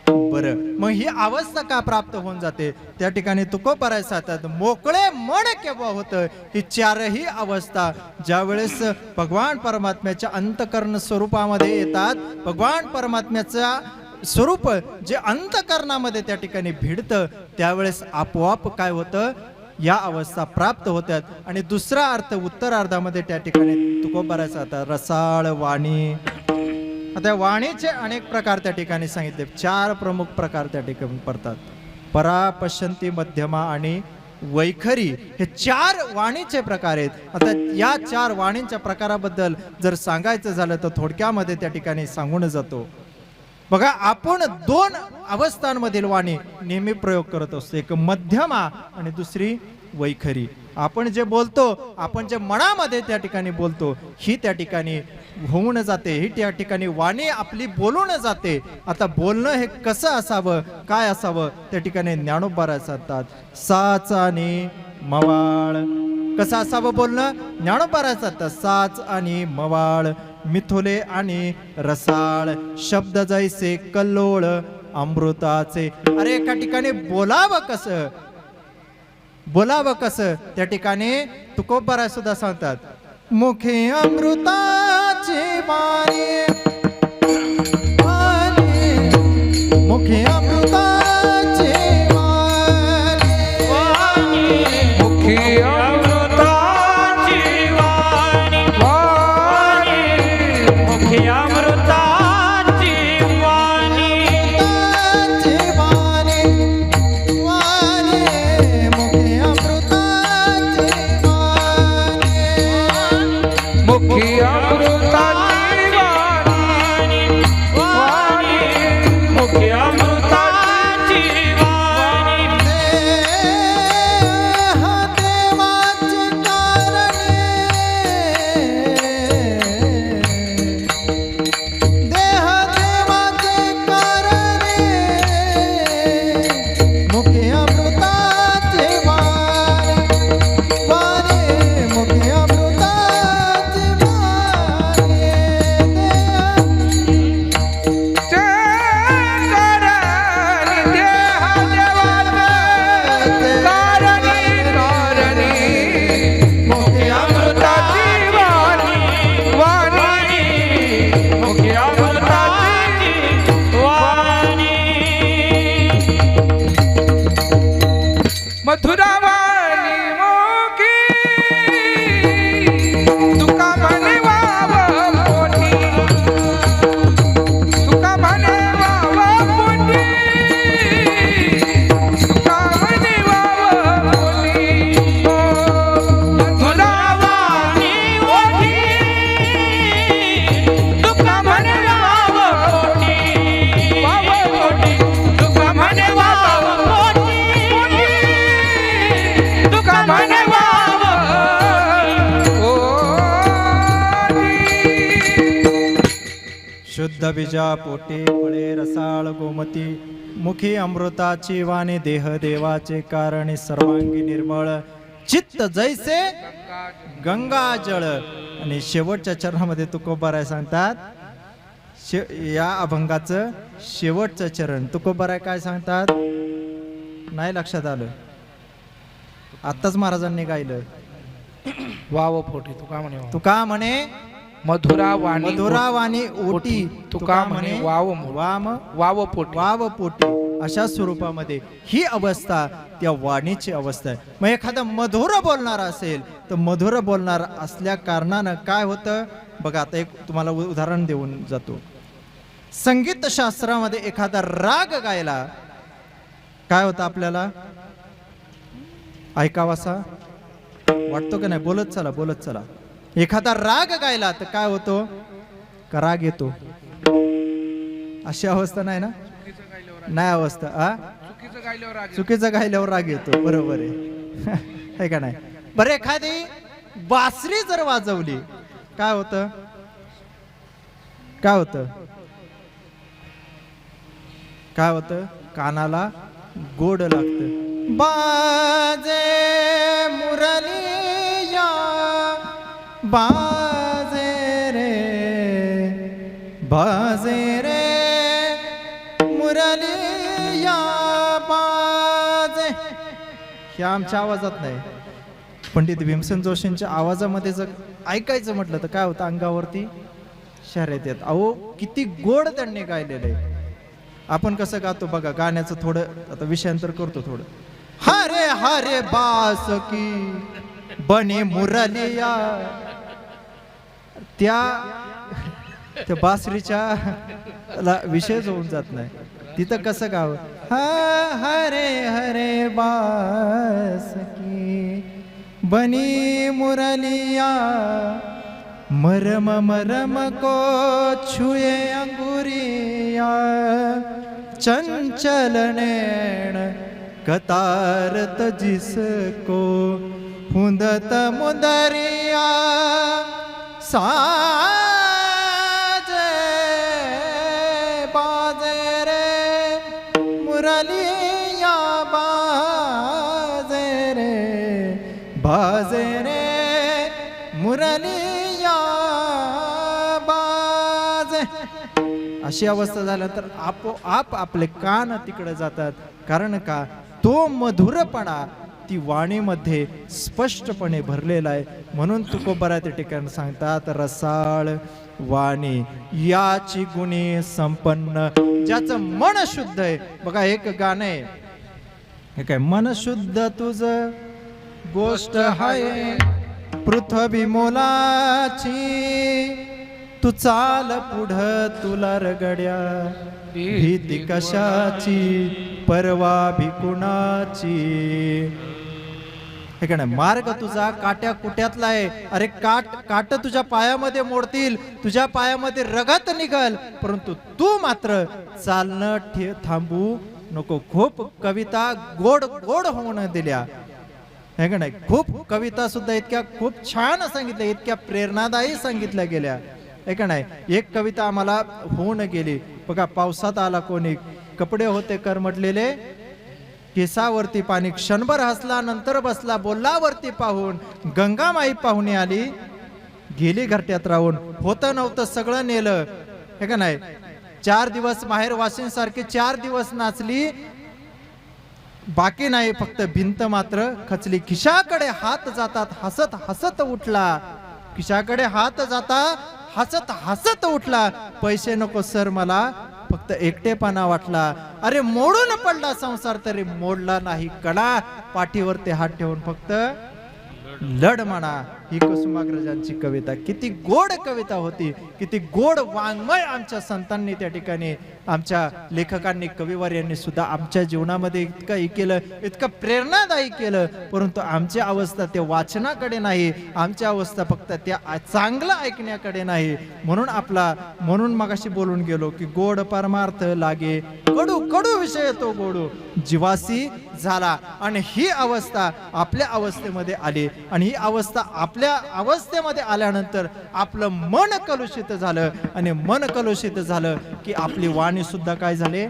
बरं. मग ही अवस्था का प्राप्त होऊन जाते? त्या ठिकाणी तुकोबाराय सांगतात मोकळे मन केव्हा होतं? ही चारही अवस्था ज्या वेळेस भगवान परमात्म्याच्या अंतकरण स्वरूपामध्ये येतात, भगवान परमात्म्याचा स्वरूप जे अंतकरणामध्ये त्या ठिकाणी भिडतं, त्यावेळेस आपोआप काय होतं? या अवस्था प्राप्त होतात. आणि दुसरा अर्थ उत्तरार्धामध्ये त्या ठिकाणी तुकोबाराय सांगतात रसाळ वाणी. आता वाणीचे अनेक प्रकार त्या ठिकाणी सांगितले, 4 प्रमुख प्रकार त्या ठिकाणी पडतात. परा, पश्यंती, मध्यमा आणि वैखरी हे 4 वाणीचे प्रकार आहेत. आता या 4 वाणींच्या प्रकाराबद्दल जर सांगायचं झालं तर थोडक्यामध्ये त्या ठिकाणी सांगून जातो. बघा, आपण 2 अवस्थांमधील वाणी नेहमी प्रयोग करत असतो, एक मध्यमा आणि दुसरी वैखरी. आपण जे बोलतो, आपण जे मनामध्ये त्या ठिकाणी बोलतो, ही त्या ठिकाणी होऊन जाते, ही त्या ठिकाणी वाणी आपली बोलून जाते. आता बोलणं हे कसं असावं, काय असावं, त्या ठिकाणी ज्ञानोबाराय सांगतात साच आणि मवाळ. कसं असावं बोलणं? ज्ञानोबाराय सांगतात साच आणि मवाळ, मिथुले आणि रसाळ, शब्द जैसे कल्लोळ अमृताचे. अरे एका ठिकाणी बोलावं कसं, बोलावं कसं? त्या ठिकाणी तुकोबाराय सुद्धा सांगतात मुखे अमृताची वाणी, मुखे अमृताची वाणी, मुखी अमृताची वाणी, मुखी अमृताची वाणी, मुखी अमृताची वाणी, मुखी अमृताची वाणी, मथुरा वाणी मोठी, तुका म्हणे वाव पोटी, तुका म्हणे वाव पोटी, तुका म्हणे वाव पोटी. मथुरा वाणी मोठी, तुका म्हणे वाव पोटी, वाव पोटी, तुका म्हणे वाव पोटी, तुका म्हणे वाव शुद्ध बीजा पोटे फळे रसाळ गोमती, मुखी अमृताची वाणी, देह देवाचे कारणे, सर्वांगी निर्मळ, चित्त जैसे गंगाजळ. आणि शेवटच्या चरणामध्ये तुकोबाराय सांगतात या अभंगाचं शेवटचं चरण तुकोबाराय काय सांगतात? नाही लक्षात आलं, आत्ताच महाराजांनी गायलं. वाव पोटी तुका म्हणे तुका म्हणे मधुरा वाणी मधुरा वाणी ओटी, तुका म्हणे वाव वाम वाव पोटी. वाव पोटी. अशा स्वरूपामध्ये ही अवस्था त्या वाणीची अवस्था आहे. मग एखादा मधुर बोलणार असेल तर मधुर बोलणार असल्या कारणानं काय होतं बघा. आता एक तुम्हाला उदाहरण देऊन जातो. संगीत शास्त्रामध्ये एखादा राग गायला काय होतं आपल्याला ऐकावासा वाटतो का नाही? बोलत चला बोलत चला. एखादा राग गायला तर काय होतो? का राग येतो? अशी अवस्था नाही ना? नाही अवस्था. चुकीचं गायल्यावर राग चुकीचं गायल्यावर राग येतो. बरोबर आहे. है का नाही? बरं एखादी बासरी जर वाजवली काय होतं? काय होतं? काय होतं? कानाला गोड लागतं. बाजे मुरलिया बाजे रे मुरलिया बाजे. हे आमच्या आवाजात नाही, पंडित भीमसेन जोशींच्या आवाजामध्ये जर ऐकायचं म्हटलं तर काय होतं? अंगावरती शर्यत येत. अहो किती गोड त्यांनी गायलेलं आहे. आपण कसं गातो बघा, गाण्याचं थोडं आता विषयांतर करतो थोडं. हरे हरे बास की बने मुरलिया. त्या बासरीच्या विषयच होऊन जात नाही. तिथं कसं गाव? हरे हरे बास की बनी मुरलिया मरम मरम को छुए अंगुरिया चंचल नैन कतारत जिसको हुंदत मुदरिया साजे बाजे रे मुरलिया बाजे रे मुरलिया बाजे. अशी अवस्था झाल्यानंतर आपोआप आपले कान तिकडे जातात. कारण का? तो मधुरपणा ती वाणीमध्ये स्पष्टपणे भरलेला आहे. म्हणून तुकोबरा त्या ठिकाणी सांगतात, रसाळ वाणी याची गुणी संपन्न, ज्याचं मन शुद्ध आहे. बघा एक गाणं आहे, हे काय? मन शुद्ध तुझ गोष्ट आहे पृथ्वी मोलाची, तू चाल पुढ तुला रगड्या भीती कशाची परवा भिकुणाची. हे का नाही? मार्ग तुझा काट्या कुट्यातला आहे. अरे काट तुझ्या पायामध्ये मोडतील, तुझ्या पायामध्ये रगत निघल, परंतु तू मात्र चालणं थांबू नको. खूप कविता गोड गोड होऊन दिल्या, हे का नाही? खूप कविता सुद्धा इतक्या खूप छान सांगितल्या, इतक्या प्रेरणादायी सांगितल्या गेल्या, हे का नाही? एक कविता आम्हाला होऊन गेली बघा. पावसात आला कोणी, कपडे होते करमटलेले, केसावरती पाणी, क्षणभर हसला नंतर बसला, बोललावरती पाहून गंगामाई पाहुणी आली, गेली घरट्यात राहून. होतं नव्हतं सगळं नेलं, हे का नाही? 4 दिवस माहेर वाशिंसारखी 4 दिवस नाचली, बाकी नाही, फक्त भिंत मात्र खचली. खिशाकडे हात जातात हसत हसत उठला, खिशाकडे हात जाता हसत हसत उठला. पैसे नको सर मला, फक्त एकटेपणा वाटला. अरे मोडून पडला संसार तरी मोडला नाही कडा, पाठीवर ते हात ठेवून फक्त लढ म्हणा. ही कुसुमाग्रजांची कविता किती गोड कविता होती, किती गोड वाङ्मय आमच्या संतांनी त्या ठिकाणी, आमच्या लेखकांनी, कविवार्यांनी सुद्धा आमच्या जीवनामध्ये इतकं केलं, इतकं प्रेरणादायी केलं. परंतु आमची अवस्था ते वाचनाकडे नाही, आमची अवस्था फक्त त्या चांगलं ऐकण्याकडे नाही. म्हणून मगाशी बोलून गेलो की गोड परमार्थ लागे कडू, कडू विषय तो गोडू जीवासी झाला. आणि ही अवस्था आपल्या अवस्थेमध्ये आली, आणि ही अवस्था आपल्या अवस्थेमध्ये आल्यानंतर आपलं मन कलुषित झालं, आणि मन कलुषित झालं की आपली वाणी सुद्धा काय झाले?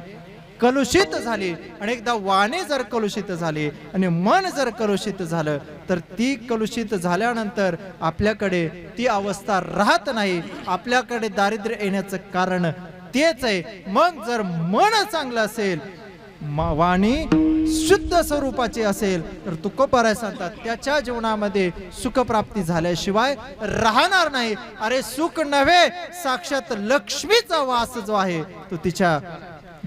कलुषित झाली. आणि एकदा वाणी जर कलुषित झाली आणि मन जर कलुषित झालं तर ती कलुषित झाल्यानंतर आपल्याकडे ती अवस्था राहत नाही. आपल्याकडे दारिद्र्य येण्याचं कारण तेच आहे. मग जर मन चांगलं असेल, वाणी शुद्ध स्वरूपाची असेल, तर तुकोबराय सांगतात त्याच्या जीवनामध्ये सुखप्राप्ती झाल्याशिवाय राहणार नाही. अरे सुख नव्हे, साक्षात लक्ष्मीचा वास जो आहे तो तिच्या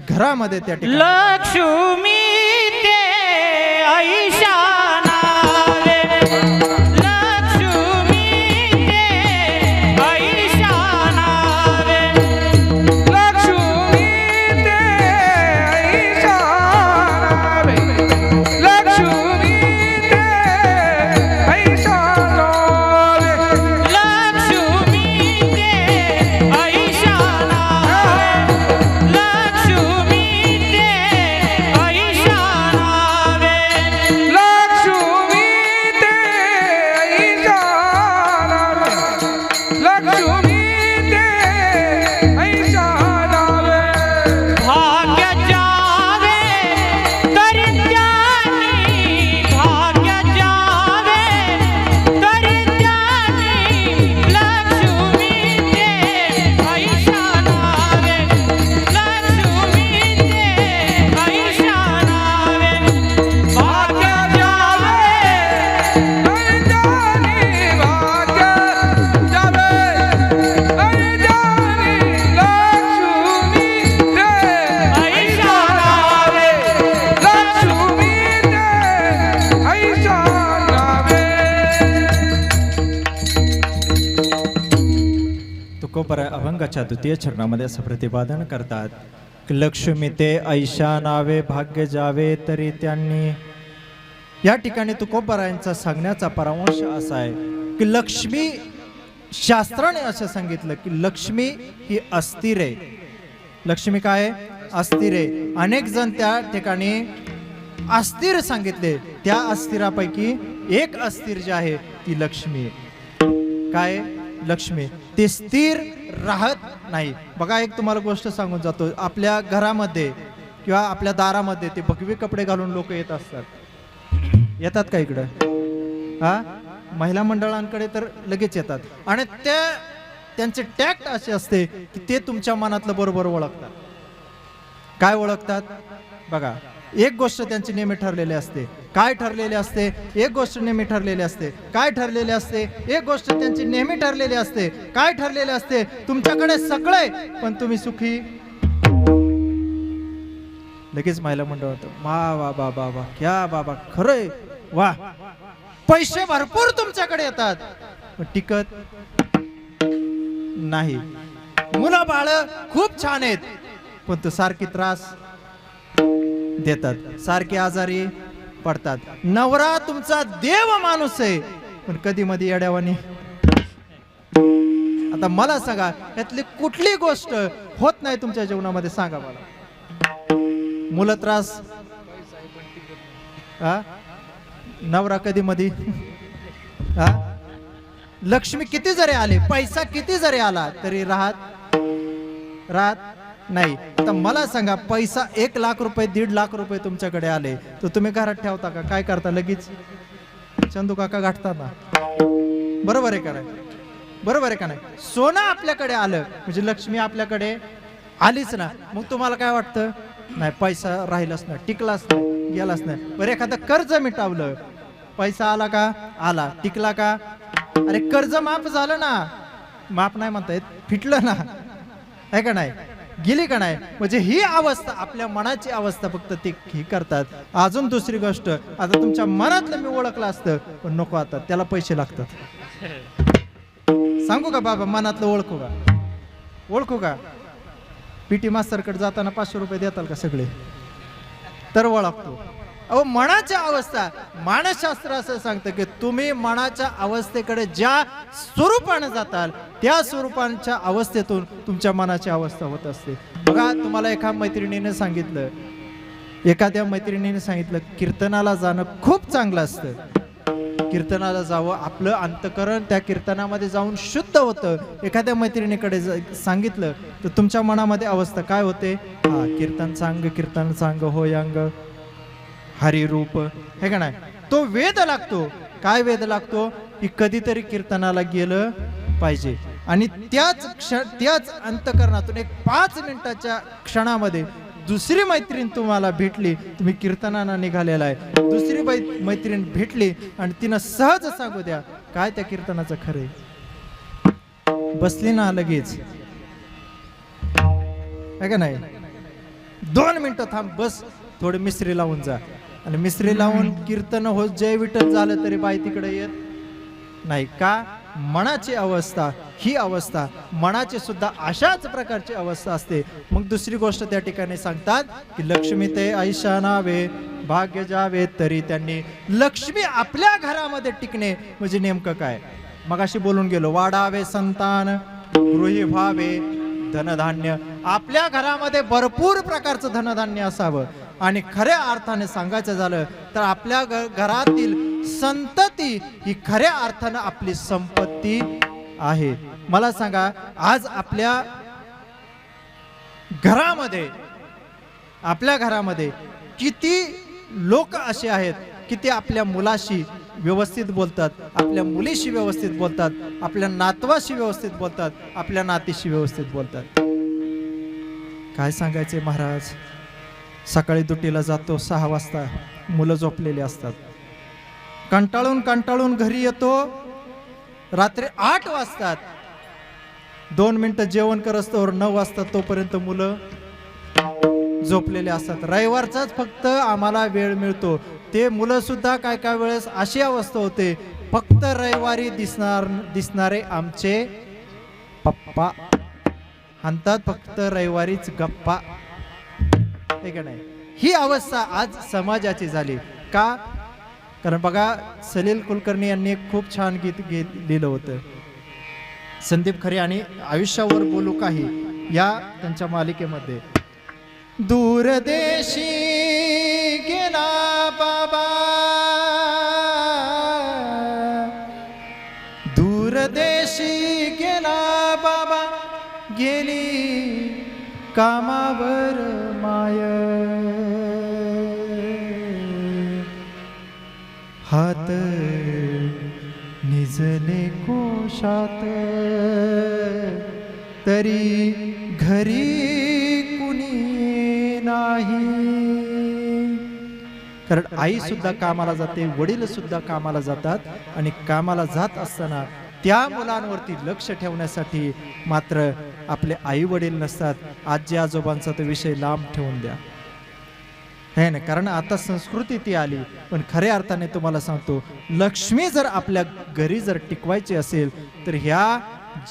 घरामध्ये त्या ठिकाणी. लक्ष्मी ते ऐशा नावे, लक्ष्मी ते ऐशा नावे, लक्ष्मी ते ऐशा नावे, लक्ष्मी ते ऐशा नावे, लक्ष्मी ते ऐशा नावे, लक्ष्मी ते ऐशा नावे, लक्ष्मी तुकोबर अभंगाच्या द्वितीय चरणामध्ये असं प्रतिपादन करतात की लक्ष्मी ते ऐशा नावे भाग्य जावे तरी त्यांनी. या ठिकाणी तुकोबरायांचा सांगण्याचा परामर्श असा आहे की लक्ष्मी, शास्त्राने असं सांगितलं की लक्ष्मी ही अस्थिर आहे. लक्ष्मी काय अस्थिर आहे. अनेक जण त्या ठिकाणी अस्थिर सांगितले. त्या अस्थिरापैकी एक अस्थिर जी आहे ती लक्ष्मी आहे. काय लक्ष्मी ती स्थिर राहत नाही. बघा एक तुम्हाला गोष्ट सांगून जातो. आपल्या घरामध्ये किंवा आपल्या दारामध्ये ते भगवे कपडे घालून लोक येत असतात. येतात का इकडं? हा, महिला मंडळांकडे तर लगेच येतात आणि त्यांचे टॅक्ट असे असते की ते तुमच्या मनातलं बरोबर ओळखतात. काय ओळखतात? बघा, एक गोष्ट त्यांची नेहमी ठरलेली असते. काय ठरलेले असते? एक गोष्ट नेहमी ठरलेली असते. काय ठरलेले असते? एक गोष्ट त्यांची नेहमी ठरलेली असते. काय ठरलेले असते? तुमच्याकडे सगळे पण तुम्ही सुखी. लगेच महिला मंडळ होतं, वा बाबा क्या बाबा, खरंय, वा, पैसे भरपूर तुमच्याकडे येतात पण टिकत नाही. मुलं बाळ खूप छान आहेत पण तो सारखी त्रास देतात, सारखे आजारी पडतात. नवरा तुमचा देव माणूस आहे पण कधी मध्ये येड्यावानी. आता मला सांगा, यातली कुठली गोष्ट होत नाही तुमच्या जीवनामध्ये? सांगा मला. मुलं त्रास, नवरा कधी मध्ये, लक्ष्मी किती जरी आले, पैसा किती जरी आला तरी राहत नाही. आता मला सांगा, पैसा 1 लाख रुपये 1.5 लाख रुपये तुमच्याकडे आले तर तुम्ही घरात ठेवता का? काय करता? लगेच चंदू काका गाठता ना. बरोबर आहे का नाही? बरोबर आहे का नाही? सोनं आपल्याकडे आलं म्हणजे लक्ष्मी आपल्याकडे आलीच ना. मग तुम्हाला काय वाटतं? नाही, पैसा राहिलाच नाही, टिकलाच नाही, गेलाच नाही. बरं, एखादं कर्ज मिटावलं, पैसा आला का? आला. टिकला का? अरे कर्ज माफ झालं ना. माफ नाही म्हणता येत, फिटलं ना, आहे का नाही? गेली का नाही? म्हणजे ही अवस्था, आपल्या मनाची अवस्था फक्त ते ही करतात. अजून दुसरी गोष्ट, आता तुमच्या मनातलं मी ओळखलं असतं पण नको, आता त्याला पैसे लागतात. सांगू का बाबा, मनातलं ओळखू का? पीटी मास्तरकडे जाताना 500 रुपये देताल का सगळे? तर ओळखतो. अहो, मनाची अवस्था, मानसशास्त्र असं सांगतं की तुम्ही मनाच्या अवस्थेकडे ज्या स्वरूपाने जाताल त्या स्वरूपांच्या अवस्थेतून तुमच्या मनाची अवस्था होत असते. बघा, तुम्हाला एखाद्या मैत्रिणीने सांगितलं कीर्तनाला जाणं खूप चांगलं असतं. कीर्तनाला जावं, आपलं अंतकरण त्या कीर्तनामध्ये जाऊन शुद्ध होतं. एखाद्या मैत्रिणीकडे सांगितलं तर तुमच्या मनामध्ये अवस्था काय होते? हा, कीर्तन सांग होय अंग हरिरूप, हे का नाही? तो वेद लागतो. काय वेद लागतो? की कधीतरी कीर्तनाला गेलं पाहिजे आणि त्याच अंतकरणातून एक 5 मिनिटाच्या क्षणामध्ये दुसरी मैत्रीण तुम्हाला भेटली, तुम्ही कीर्तनाला निघालेला आहे, दुसरी मैत्रीण भेटली आणि तिनं सहज सांगू द्या काय त्या कीर्तनाचं खरंय, बसली ना लगेच, आहे का नाही? 2 मिनिटं थांब, बस, थोडी मिसरी लावून जा. आणि मिसरी लावून कीर्तन हो जय विठ्ठल झालं तरी बाई तिकडे येत नाही. का? मनाची अवस्था, ही अवस्था मनाची सुद्धा अशाच प्रकारची अवस्था असते. मग दुसरी गोष्ट त्या ठिकाणी सांगतात की लक्ष्मी ते ऐशा नावे भाग्य जावे तरी त्यांनी. लक्ष्मी आपल्या घरामध्ये टिकणे म्हणजे नेमकं काय? मगाशी बोलून गेलो, वाढावे संतान, गृही व्हावे धनधान्य. आपल्या घरामध्ये भरपूर प्रकारचं धनधान्य असावं आणि खऱ्या अर्थाने सांगायचं झालं तर आपल्या घरातील संतती ही खऱ्या अर्थानं आपली संपत्ती आहे. मला सांगा, आज आपल्या घरामध्ये किती लोक असे आहेत की ते आपल्या मुलाशी व्यवस्थित बोलतात, आपल्या मुलीशी व्यवस्थित बोलतात, आपल्या नातवाशी व्यवस्थित बोलतात, आपल्या नातीशी व्यवस्थित बोलतात. काय सांगायचे महाराज? सकाळी दुटीला जातो 6 वाजता, मुलं झोपलेली असतात, कंटाळून घरी येतो रात्री 8 वाजतात, 2 मिनिटं जेवण करस्तोवर 9 वाजता, तोपर्यंत मुलं झोपलेले असतात. रविवारचाच फक्त आम्हाला वेळ मिळतो. ते मुलं सुद्धा काय वेळेस अशी अवस्था होते, फक्त रविवारी दिसणारे आमचे पप्पा हाणतात फक्त रविवारीच गप्पा, हे का नाही? ही अवस्था आज समाजाची झाली का? कारण बघा, सलील कुलकर्णी यांनी एक खूप छान गीत लिहिलं होतं, संदीप खरे आणि आयुष्यावर बोलू काही, या त्यांच्या मालिकेमध्ये. दूरदेशी गेला बाबा, दूरदेशी गेला बाबा, गेली कामावर माय, हात निजले कोशात, तरी घरी कुणी नाही. कारण आई सुद्धा कामाला जाते, वडील सुद्धा कामाला जातात, आणि कामाला जात असताना त्या मुलांवरती लक्ष ठेवण्यासाठी मात्र आपले आई वडील नसतात. आजी आजोबांचा तो विषय लांब ठेवून द्या, है ना? कारण आता संस्कृती ती आली. पण खऱ्या अर्थाने तुम्हाला सांगतो, लक्ष्मी जर आपल्या घरी जर टिकवायची असेल तर ह्या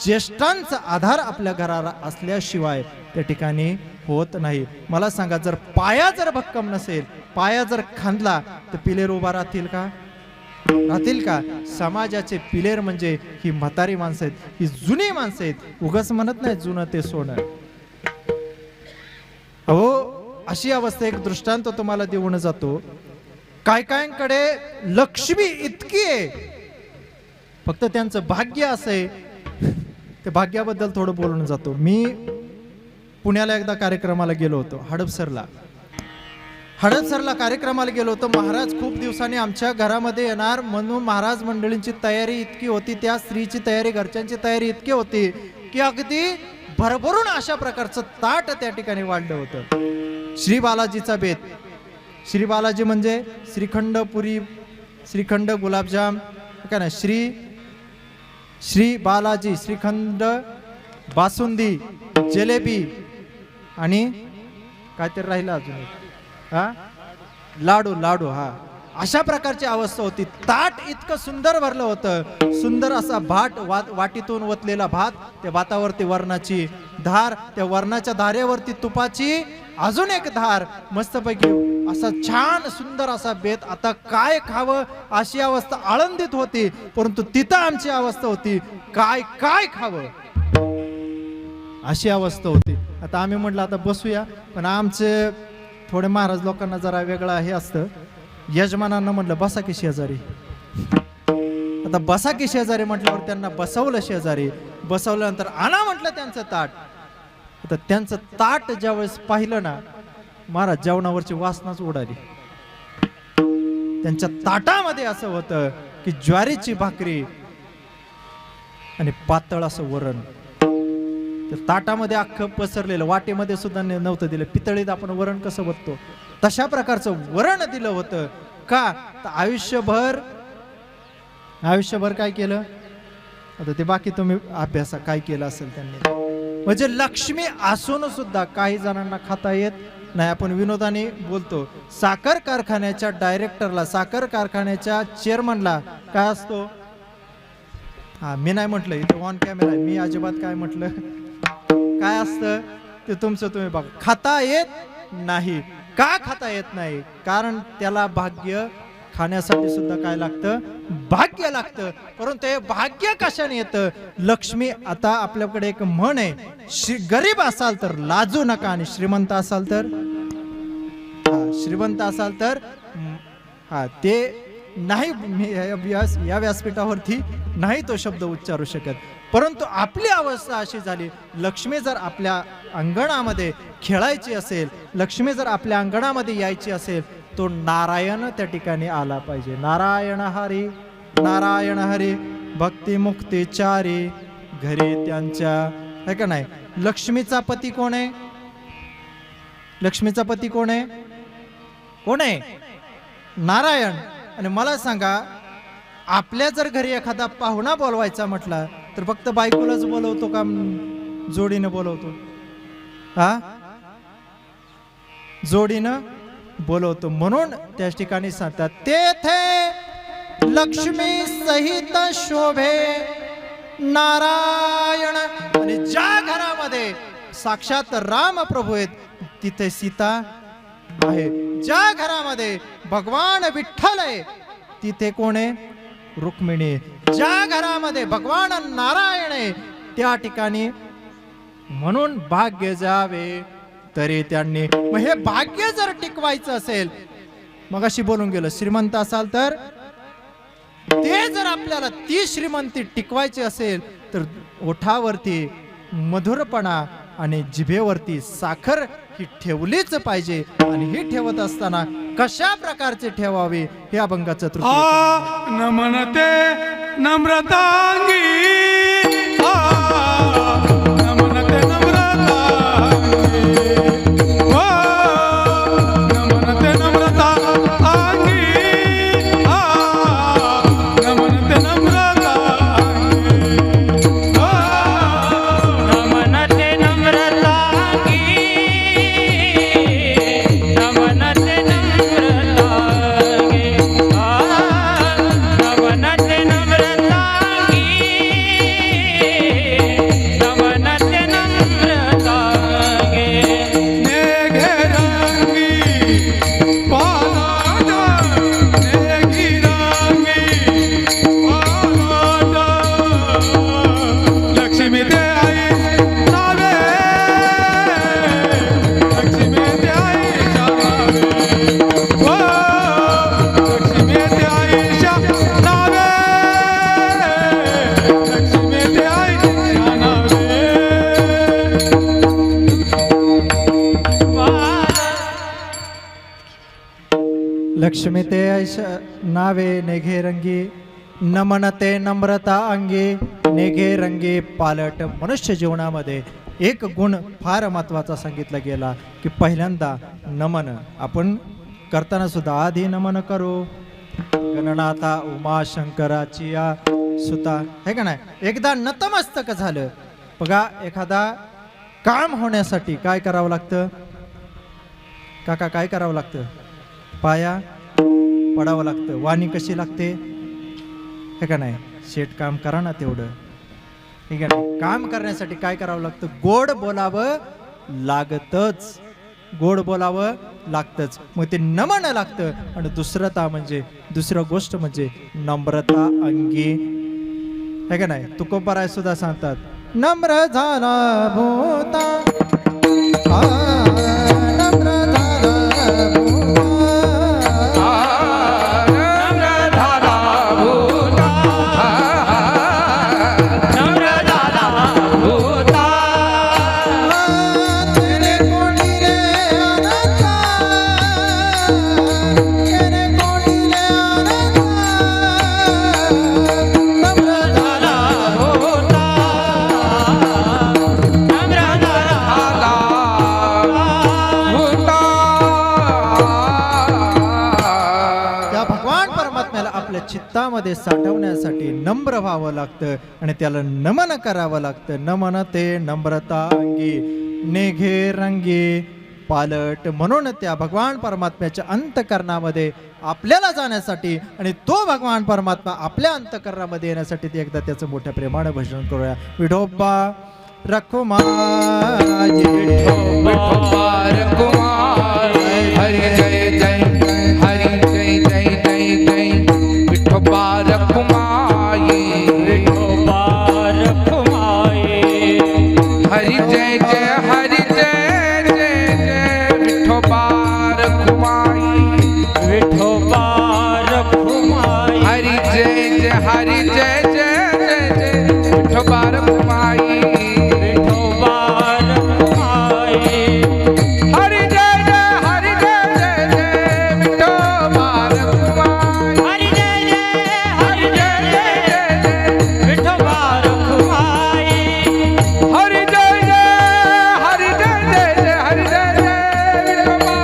ज्येष्ठांचा आधार आपल्या घराला असल्याशिवाय त्या ठिकाणी होत नाही. मला सांगा, जर पाया जर भक्कम नसेल, पाया जर खांदला तर पिलेर उभा राहतील का? राहतील का? समाजाचे पिलेर म्हणजे ही म्हातारी माणसं आहेत, ही जुनी माणसं आहेत. उगाच म्हणत नाही जुनं ते सोनं. अहो, अशी अवस्था, एक दृष्टांत तुम्हाला देऊन जातो. काय कायांकडे लक्ष्मी इतकी आहे, फक्त त्यांचं भाग्य असं आहे. ते भाग्याबद्दल थोडं बोलून जातो. मी पुण्याला एकदा कार्यक्रमाला गेलो होतो, हडपसरला कार्यक्रमाला गेलो होतो. महाराज खूप दिवसांनी आमच्या घरामध्ये येणार म्हणून महाराज मंडळींची तयारी इतकी होती, त्या स्त्रीची तयारी, घरच्यांची तयारी इतकी होती की अगदी भरभरून अशा प्रकारचं ताट त्या ठिकाणी वाढलं होतं. श्री बालाजीचा बेत. श्री बालाजी म्हणजे श्रीखंड पुरी, श्रीखंड गुलाबजाम, काय ना, श्री बालाजी श्रीखंड, बासुंदी, जिलेबी आणि काय तर राहिलं अजून, हा, लाडू, हा, अशा प्रकारची अवस्था होती. ताट इतकं सुंदर भरलं होतं, सुंदर असा भात, वाटीतून ओतलेला भात, त्या भातावरती वरणाची धार, त्या वरणाच्या धारेवरती तुपाची अजून एक धार, मस्तपैकी असा छान सुंदर असा बेत. आता काय खावं अशी अवस्था आळंदीत होती, परंतु तिथं आमची अवस्था होती काय खावं अशी अवस्था होती. आता आम्ही म्हटलं आता बसूया, पण आमचे थोडे महाराज लोकांना जरा वेगळं हे असतं. यजमानांना म्हटलं बसा की शेजारी. आता बसा की शेजारी म्हटल्यावर त्यांना बसवलं शेजारी. बसवल्यानंतर आणा म्हटलं त्यांचं ताट. आता त्यांचं ताट ज्यावेळेस पाहिलं ना, महाराज जेवणावरची वासनाच उडाली. त्यांच्या ताटामध्ये असं होतं की ज्वारीची भाकरी आणि पातळ असं वरण. त्या ताटामध्ये अख्खं पसरलेलं, वाटेमध्ये सुद्धा नव्हतं दिलं. पितळीत आपण वरण कसं बघतो तशा प्रकारचं वरण दिलं होतं. का? तर आयुष्यभर काय केलं, आता ते बाकी तुम्ही अभ्यासा काय केलं असेल त्यांनी. म्हणजे लक्ष्मी असून सुद्धा काही जणांना खाता येत नाही. आपण विनोदाने बोलतो, साखर कारखान्याच्या डायरेक्टरला, साखर कारखान्याच्या चेअरमनला काय असतो, हा मी नाही म्हटलं, इथे ऑन कॅमेरा आहे, मी अजिबात काय म्हटलं, काय असतं ते तुमचं तुम्ही बघा. खाता येत नाही. का खाता येत नाही? कारण त्याला भाग्य, खाण्यासाठी सुद्धा काय लागतं, भाग्य लागतं. परंतु हे भाग्य कशाने येतं? लक्ष्मी. आता आपल्याकडे एक म्हण आहे, गरीब असाल तर लाजू नका, आणि श्रीमंत असाल तर, श्रीमंत असाल तर हा, ते नाही, मी या व्यासपीठावरती नाही तो शब्द उच्चारू शकत. परंतु आपली अवस्था अशी झाली, लक्ष्मी जर आपल्या अंगणामध्ये खेळायची असेल, लक्ष्मी जर आपल्या अंगणामध्ये यायची असेल, तो नारायण त्या ठिकाणी आला पाहिजे. नारायण हरी, नारायण हरी, भक्ती मुक्ती चारी घरी त्यांच्या, है का नाही? लक्ष्मीचा पती कोण आहे? लक्ष्मीचा पती कोण आहे? कोण आहे? नारायण. आणि मला सांगा, आपल्या जर घरी एखादा पाहुणा बोलवायचा म्हटला तर फक्त बायकोलाच बोलवतो का जोडीनं बोलवतो? हा, जोडीनं बोलवतो. म्हणून त्याच ठिकाणी सांगतात, तेथे लक्ष्मी सहित शोभे नारायण. आणि ज्या घरामध्ये साक्षात राम प्रभू आहेत तिथे सीता आहे. ज्या घरामध्ये भगवान विठ्ठल आहे तिथे कोण आहे? रुक्मिणी. ज्या घरामध्ये भगवान नारायण आहे त्या ठिकाणी म्हणून भाग्य जावे तरी त्यांनी. मग हे भाग्य जर टिकवायचं असेल, मग अशी बोलून गेलं, श्रीमंत असाल तर ते जर आपल्याला ती श्रीमंती टिकवायची असेल तर ओठावरती मधुरपणा आणि जिभेवरती साखर ही ठेवलीच पाहिजे. आणि ही ठेवत असताना कशा प्रकारचे ठेवावे हे अभंगाचं तृतीय. नमनते नम्रतांगी नमनते नम्रतांगी नमनते नम्रतांगी नमनते नम्रतांगी नमनते नम्रतांगी नमनते नम्रतांगी नमनते नम्रतांगी नमनते नम्रतांगी नेघेरंगी पालाटा नेघिरंगी पालाटा लक्ष्मी ते आई नावे लक्ष्मी ते आई नावे लक्ष्मी ते आईच्या नावे लक्ष्मी ते आईच्या नावे लक्ष्मी ते ऐश नावे नेघे रंगी नमनते नम्रता अंगी नेघे रंगी पालट. मनुष्य जीवनामध्ये एक गुण फार महत्वाचा सांगितला गेला की पहिल्यांदा नमन आपण करताना सुद्धा आधी नमन करू. गणनाथा उमा शंकराची या सुता हे का नाही. एकदा नतमस्तक झालं. बघा एखादा काम होण्यासाठी काय करावं लागतं काका? काय करावं लागतं? पाया पडावं लागतं. वाणी कशी लागते हे का नाही. शेट काम करा ना तेवढं ठीक आहे ना. काम करण्यासाठी काय करावं लागतं? गोड बोलावं लागतच. गोड बोलावं लागतच. मग ते नमन लागतं. आणि दुसरं गोष्ट म्हणजे नम्रता अंगी हे का नाही. तुकोबराय सुद्धा सांगतात नम्र झाला भूता नम्र झाला चित्तामध्ये साठवण्यासाठी नम्र व्हावं लागतं आणि त्याला नमन करावं लागतं. नमन ते नम्रता अंगी नेघे रंगी पालट. म्हणून त्या भगवान परमात्म्याच्या अंतकरणामध्ये आपल्याला जाण्यासाठी आणि तो भगवान परमात्मा आपल्या अंतकरणामध्ये येण्यासाठी ते एकदा त्याचं मोठ्या प्रेमाने भजन करूया. विठोबा रखुमाई विठोबा रखुमाई हरी जय जय हरी जय जय जय जय विठोबा रखुमाई विठोबा रखुमाई हरी जय जय हरी जय जय जय विठोबा रखुमाई विठोबा रखुमाई हरी जय जय हरी जय जय जय जय विठोबा रखुमाई विठोबा रखुमाई हरी जय जय हरी जय जय जय विठोबा रखुमाई हरि जय जय हरि जय जय विठोबा रखुमाई हरी जय जय हरी जय जय जय हरी जय जय विठोबा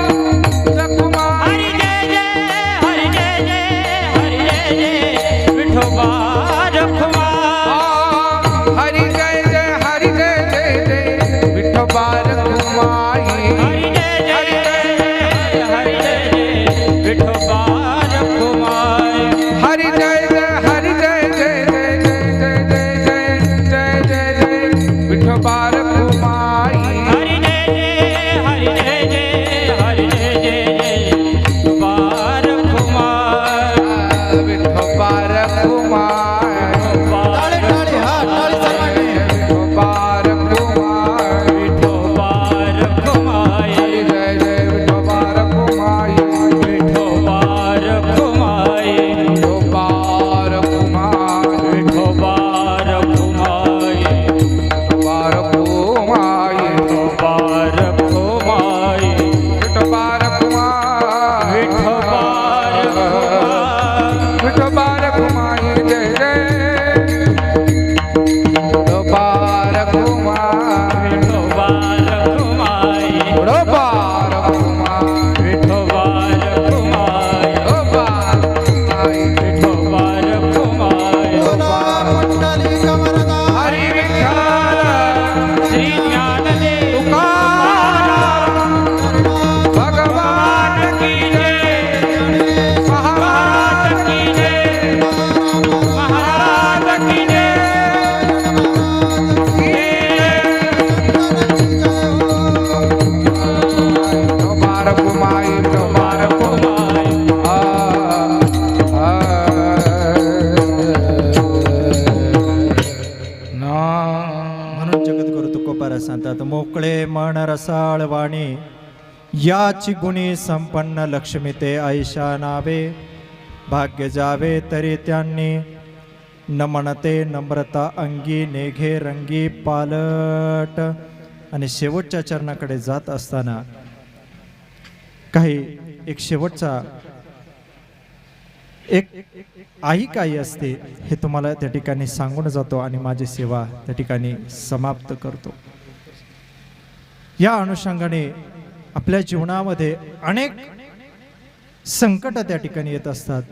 रखुमाई हरि जय जय हरि जय जय हरि जय जय विठोबा रखुमाई हरी जय जय हरी जय जय जय विठोबा रखुमाई हरि जय जय हरि जय जय विठोबा रखुमाई हरी जय जय हरी जय जय जय जय जय जय कुमार टाळी टाळी हा टाळी सर्वांनी विठोबार कुमार विठोबार कुमाई जय जय विठोबार कुमार विठोबार कुमाई विठोबार कुमार विठोबार कुमाई विठोबार कुमार विठोबार कुमाई विठोबार कुमार विठोबार कुमाई विठोबार कुमार जय जय विठोबार कुमार विठोबार कुमाई विठोबार कुमार विठोबार कुमाई विठोबार कुमार विठोबार कुमाई बोला मंडळी कमरदा हरी विठ्ठल श्री ज्ञानदेव तुकाराम भगवान की जय महाराज की जय महाराज की जय विठोबार कुमार विठोबार कुमाई म्हणून जगद्गुरु तुकोबार सांगतात मोकळे मन रसाळ वाणी याची गुणी संपन्न लक्ष्मी ते आयशा नावे भाग्य जावे तरी त्यांनी न म्हणते नम्रता अंगी नेघे रंगी पालट. आणि शेवटच्या चरणाकडे जात असताना काही एक शेवटचा एक आई काय असते हे तुम्हाला त्या ठिकाणी सांगून जातो आणि माझी सेवा त्या ठिकाणी समाप्त करतो. या अनुषंगाने आपल्या जीवनामध्ये अनेक संकट त्या ठिकाणी येत असतात.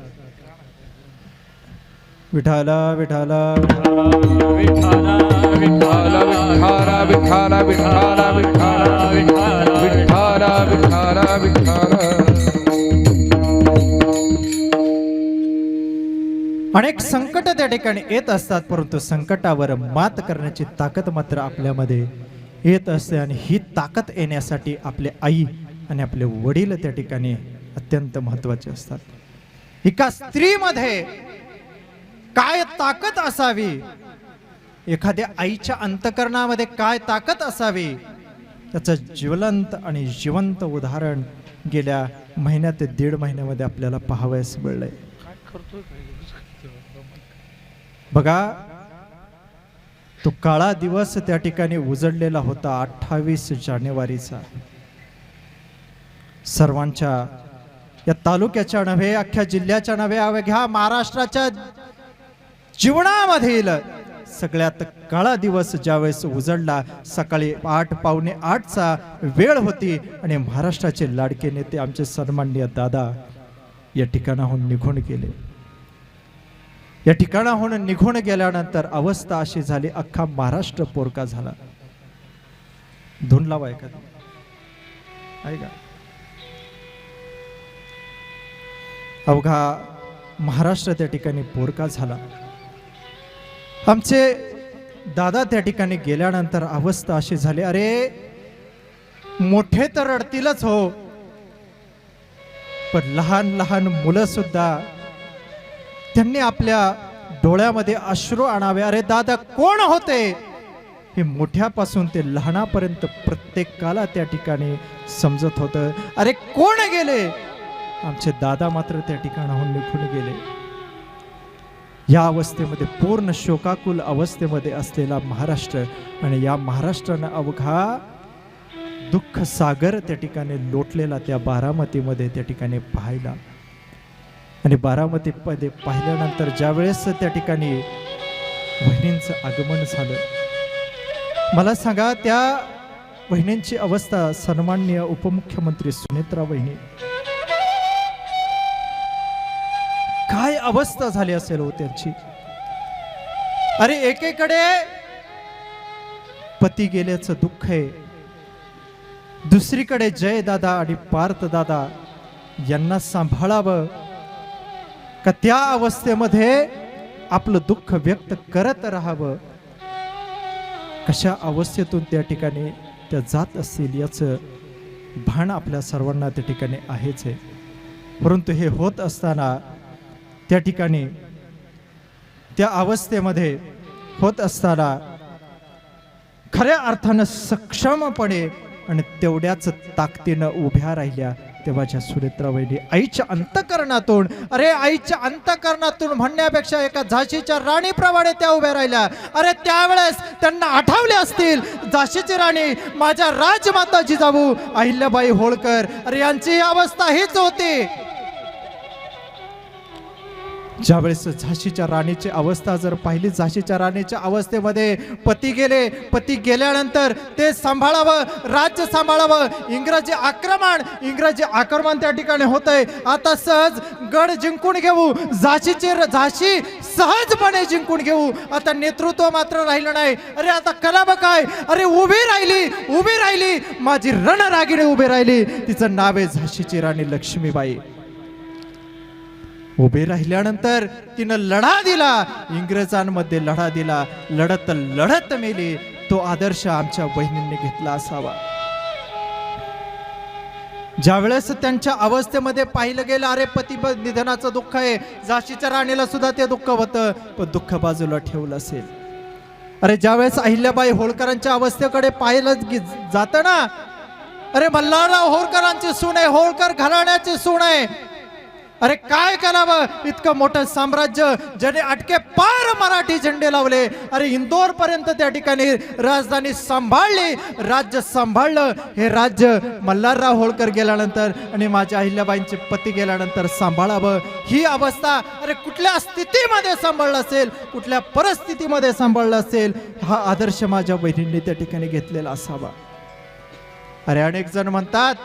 विठाला विठाला विठ्ठला विठ्ठला विठ्ठल विठ्ठल विठ्ठल विठ्ठल विठ्ठल विठ्ठल विठ्ठल अनेक संकट त्या ठिकाणी येत असतात, परंतु संकटावर मात करण्याची ताकद मात्र आपल्यामध्ये येत असते. आणि ही ताकद येण्यासाठी आपले आई आणि आपले वडील त्या ठिकाणी अत्यंत महत्वाचे असतात. एका स्त्रीमध्ये काय ताकद असावी, एखाद्या आईच्या अंतकरणामध्ये काय ताकद असावी, त्याचं ज्वलंत आणि जिवंत उदाहरण गेल्या महिन्यात ते 1.5 महिन्यामध्ये आपल्याला पाहावयास मिळलंय. बघा, तो काळा दिवस त्या ठिकाणी उजळलेला होता 28 जानेवारीचा. सर्वांच्या या तालुक्याच्या नव्हे, अख्ख्या जिल्ह्याच्या नव्हे, अवघ्या महाराष्ट्राच्या जीवनामधील सगळ्यात काळा दिवस ज्यावेळेस उजळला, सकाळी 8 पावणे 8चा वेळ होती आणि महाराष्ट्राचे लाडके नेते आमचे सन्माननीय दादा या ठिकाणाहून निघून गेले. या ठिकाणाहून निघून गेल्यानंतर अवस्था अशी झाली, अख्खा महाराष्ट्र पोरका झाला. धुन लावा एखादी, ऐका. अवघा महाराष्ट्र त्या ठिकाणी पोरका झाला. आमचे दादा त्या ठिकाणी गेल्यानंतर अवस्था अशी झाली, अरे मोठे तर रडतीलच हो, पण लहान लहान मुलं सुद्धा त्यांनी आपल्या डोळ्यामध्ये अश्रू आणावे. अरे दादा कोण होते, हे मोठ्यापासून ते लहानापर्यंत प्रत्येकाला त्या ठिकाणी समजत होतं. अरे कोण गेले, आमचे दादा मात्र त्या ठिकाणाहून निघून गेले. या अवस्थेमध्ये पूर्ण शोकाकुल अवस्थेमध्ये असलेला महाराष्ट्र, आणि या महाराष्ट्रानं अवघा दुःख सागर त्या ठिकाणी लोटलेला त्या बारामतीमध्ये त्या ठिकाणी पाहिला. आणि बारामतीमध्ये पाहिल्यानंतर ज्या वेळेस त्या ठिकाणी बहिणींचं आगमन झालं, मला सांगा त्या बहिणींची अवस्था, सन्माननीय उपमुख्यमंत्री सुनेत्रा वहिनी, काय अवस्था झाली असेल हो त्यांची. अरे एकेकडे पती गेल्याचं दुःख आहे, दुसरीकडे जय दादा आणि पार्थ दादा यांना सांभाळावं का त्या अवस्थेमध्ये आपलं दुःख व्यक्त करत राहावं. कशा अवस्थेतून त्या ठिकाणी त्या जात असतील याचं भान आपल्या सर्वांना त्या ठिकाणी आहेच आहे. परंतु हे होत असताना त्या ठिकाणी त्या अवस्थेमध्ये होत असताना खऱ्या अर्थानं सक्षमपणे आणि तेवढ्याच ताकदीनं उभ्या राहिल्या ते माझ्या सुनेत्रा वहिनी आईच्या अंतकरणातून, अरे आईच्या अंतकरणातून म्हणण्यापेक्षा एका झाशीच्या राणीप्रमाणे त्या उभ्या राहिल्या. अरे त्यावेळेस त्यांना आठवले असतील झाशीची राणी माझ्या राजमाता जिजाऊ अहिल्याबाई होळकर. अरे यांची ही अवस्था हीच होती. ज्यावेळेस झाशीच्या राणीची अवस्था जर पाहिली, झाशीच्या राणीच्या अवस्थेमध्ये पती गेल्यानंतर ते सांभाळावं, राज्य सांभाळावं. इंग्रजी आक्रमण त्या ठिकाणी होतंय. आता सहज गड जिंकून घेऊ, झाशी सहजपणे जिंकून घेऊ. आता नेतृत्व मात्र राहिलं नाही. अरे आता कलाबा काय, अरे उभी राहिली माझी रणरागिणी उभी राहिली. तिचं नाव आहे झाशीची राणी लक्ष्मीबाई. उभे राहिल्यानंतर तिनं लढा दिला, इंग्रजांमध्ये लढा दिला, लढत मेली. तो आदर्श आमच्या बहिणींनी घेतला असावा. ज्यावेळेस त्यांच्या अवस्थेमध्ये पाहिलं गेलं, अरे पती निधनाचं दुःख आहे, झाशीच्या राणीला सुद्धा ते दुःख होतं, पण दुःख बाजूला ठेवलं असेल. अरे ज्यावेळेस अहिल्याबाई होळकरांच्या अवस्थेकडे पाहिलं जातं ना, अरे मल्हारराव होळकरांची सून आहे, होळकर घराण्याची सून आहे. अरे काय करावं, इतकं मोठं साम्राज्य ज्याने अटके पार मराठी झेंडे लावले. अरे इंदोर पर्यंत त्या ठिकाणी राजधानी सांभाळली, राज्य सांभाळलं. हे राज्य मल्हारराव होळकर गेल्यानंतर आणि माझ्या अहिल्याबाईंचे पती गेल्यानंतर सांभाळावं. ही अवस्था अरे कुठल्या स्थितीमध्ये सांभाळलं असेल, कुठल्या परिस्थितीमध्ये सांभाळलं असेल, हा आदर्श माझ्या बहिणींनी त्या ठिकाणी घेतलेला असावा. अरे अनेक जण म्हणतात,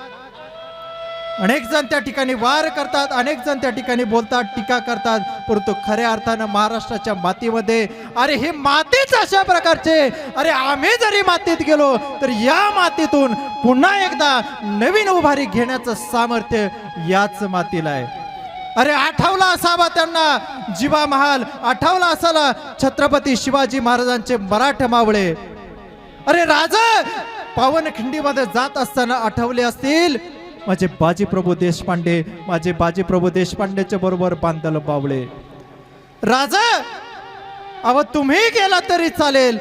अनेक जण त्या ठिकाणी वार करतात, अनेक जण त्या ठिकाणी बोलतात, टीका करतात, परंतु खऱ्या अर्थानं महाराष्ट्राच्या मातीमध्ये अरे हे मातीच अशा प्रकारचे. अरे आम्ही जरी मातीत गेलो तर या मातीतून पुन्हा एकदा नवीन उभारी घेण्याचं सामर्थ्य याच मातीला आहे. अरे आठवला असावा त्यांना जिवा महाल, आठवला असावा छत्रपती शिवाजी महाराजांचे मराठा मावळे. अरे राजा पावनखिंडीमध्ये जात असताना आठवले असतील माझे बाजीप्रभू देशपांडेच्या बरोबर बांधल बावळे. राजा अव तुम्ही गेला तरी चालेल,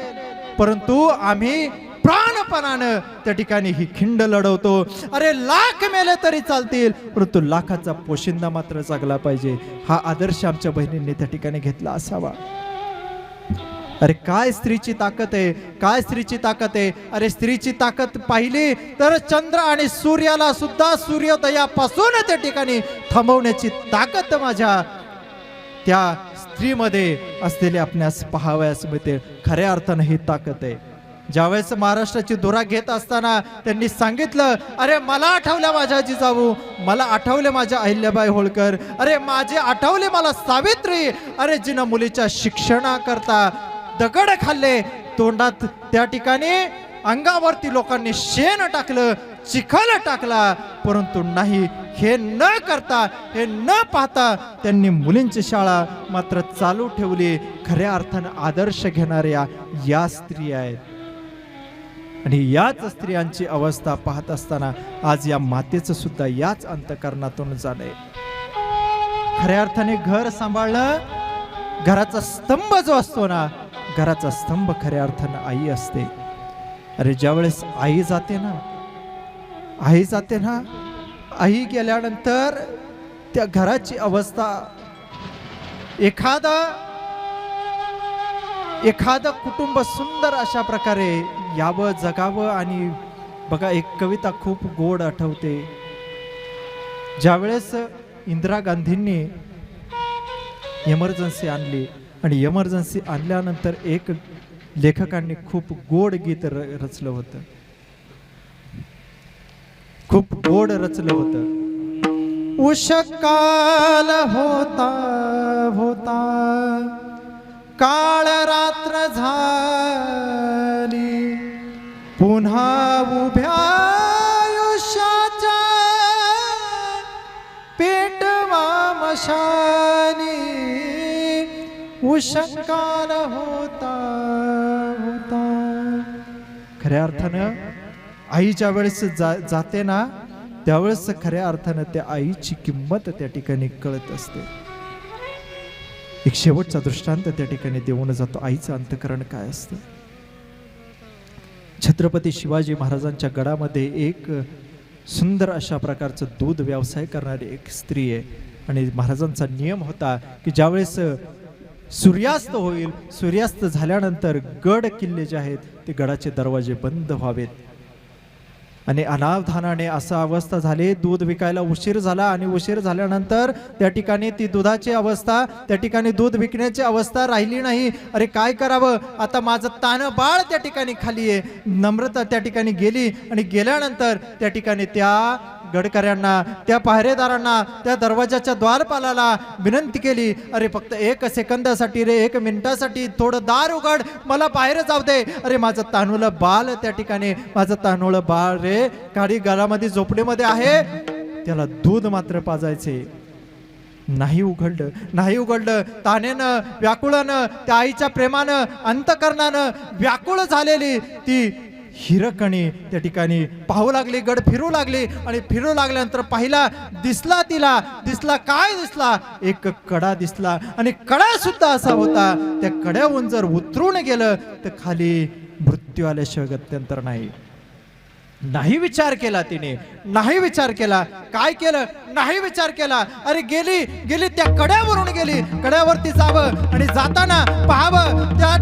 परंतु आम्ही प्राणपणानं त्या ठिकाणी ही खिंड लढवतो. अरे लाख मेले तरी चालतील, परंतु लाखाचा पोशिंदा मात्र जगला पाहिजे. हा आदर्श आमच्या बहिणींनी त्या ठिकाणी घेतला असावा. अरे काय स्त्रीची ताकद आहे, काय स्त्रीची ताकद आहे. अरे स्त्रीची ताकद पाहिली तर चंद्र आणि सूर्याला सुद्धा सूर्योदयापासून त्या ठिकाणी थांबवण्याची ताकद माझ्या त्या स्त्रीमध्ये असलेली आपणास पाहावयास मिळते. खऱ्या अर्थानं ही ताकद आहे. ज्यावेळेस महाराष्ट्राची धुरा घेत असताना त्यांनी सांगितलं, अरे मला आठवल्या माझ्या जिजाऊ, मला आठवले माझ्या अहिल्याबाई होळकर, अरे माझे आठवले मला सावित्री. अरे जिनं मुलीच्या शिक्षणाकरता दगड खाल्ले, तोंडात त्या ठिकाणी अंगावरती लोकांनी शेण टाकलं, चिखल टाकला, परंतु नाही हे न करता, हे न पाहता त्यांनी मुलींची शाळा मात्र चालू ठेवली. खऱ्या अर्थानं आदर्श घेणाऱ्या या स्त्री आहेत. आणि याच स्त्रियांची अवस्था पाहत असताना आज या मातेचं सुद्धा याच अंतकरणातून झालंय. खऱ्या अर्थाने घर सांभाळणं, घराचा स्तंभ जो असतो ना, घराचा स्तंभ खऱ्या अर्थानं आई असते. अरे ज्यावेळेस आई जाते ना, आई गेल्यानंतर त्या घराची अवस्था, एखादं कुटुंब सुंदर अशा प्रकारे यावं जगावं. आणि बघा एक कविता खूप गोड आठवते. ज्यावेळेस इंदिरा गांधींनी इमर्जन्सी आणली आणि इमर्जन्सी आणल्यानंतर एक लेखकांनी खूप गोड गीत रचलं होतं, खूप गोड रचलं होतं. उषकाल होता होता काळ रात्र झाली, पुन्हा उभ्या आयुष्याच्या पेटवा मशाली. उषकाल होता होता. खऱ्या अर्थानं आई ज्या वेळेस जाते ना, त्यावेळेस खऱ्या अर्थानं त्या आईची किंमत त्या ठिकाणी कळत असते. एक शेवटचा दृष्टांत त्या ठिकाणी देऊन जातो. आईचं अंतःकरण काय असतं. छत्रपती शिवाजी महाराजांच्या गडामध्ये एक सुंदर अशा प्रकारचं दूध व्यवसाय करणारी एक स्त्री आहे. आणि महाराजांचा नियम होता की ज्यावेळेस सूर्यास्त होईल, सूर्यास्त झाल्यानंतर गड किल्ले जे आहेत ते गडाचे दरवाजे बंद व्हावेत. आणि अनावधानाने असा अवस्था झाली, दूध विकायला उशीर झाला आणि उशीर झाल्यानंतर त्या ठिकाणी ती दुधाची अवस्था, त्या ठिकाणी दूध विकण्याची अवस्था राहिली नाही. अरे काय करावं आता, माझं तानं बाळ त्या ठिकाणी खाली आहे. नम्रता त्या ठिकाणी गेली आणि गेल्यानंतर त्या ठिकाणी त्या गडकऱ्यांना, त्या पहारेदारांना, त्या दरवाजाच्या द्वारपालाला विनंती केली, अरे फक्त 1 सेकंदासाठी रे, 1 मिनिटासाठी थोडं दार उघड, मला बाहेर जाऊ दे. अरे माझं तान्हुलं बाळ त्या ठिकाणी, माझं तान्हुलं बाळ रे खाली घरामध्ये झोपडीमध्ये आहे, त्याला दूध मात्र पाजायचे. नाही उघडलं. तानेनं, व्याकुळानं, त्या आईच्या प्रेमानं, अंतकरणानं व्याकुळ झालेली ती हिरकणी त्या ठिकाणी पाहू लागली, गड फिरू लागली. आणि फिरू लागल्यानंतर पाहिला, दिसला काय दिसला, एक कडा दिसला. आणि कडा सुद्धा असा होता, त्या कड्याहून जर उतरून गेलं तर खाली मृत्यू आल्याशिवाय गत्यंतर नाही. नाही विचार केला तिने, नाही विचार केला. काय केलं? नाही विचार केला. अरे गेली त्या कड्यावरून गेली. कड्यावरती जावं आणि जाताना पाहावं, त्या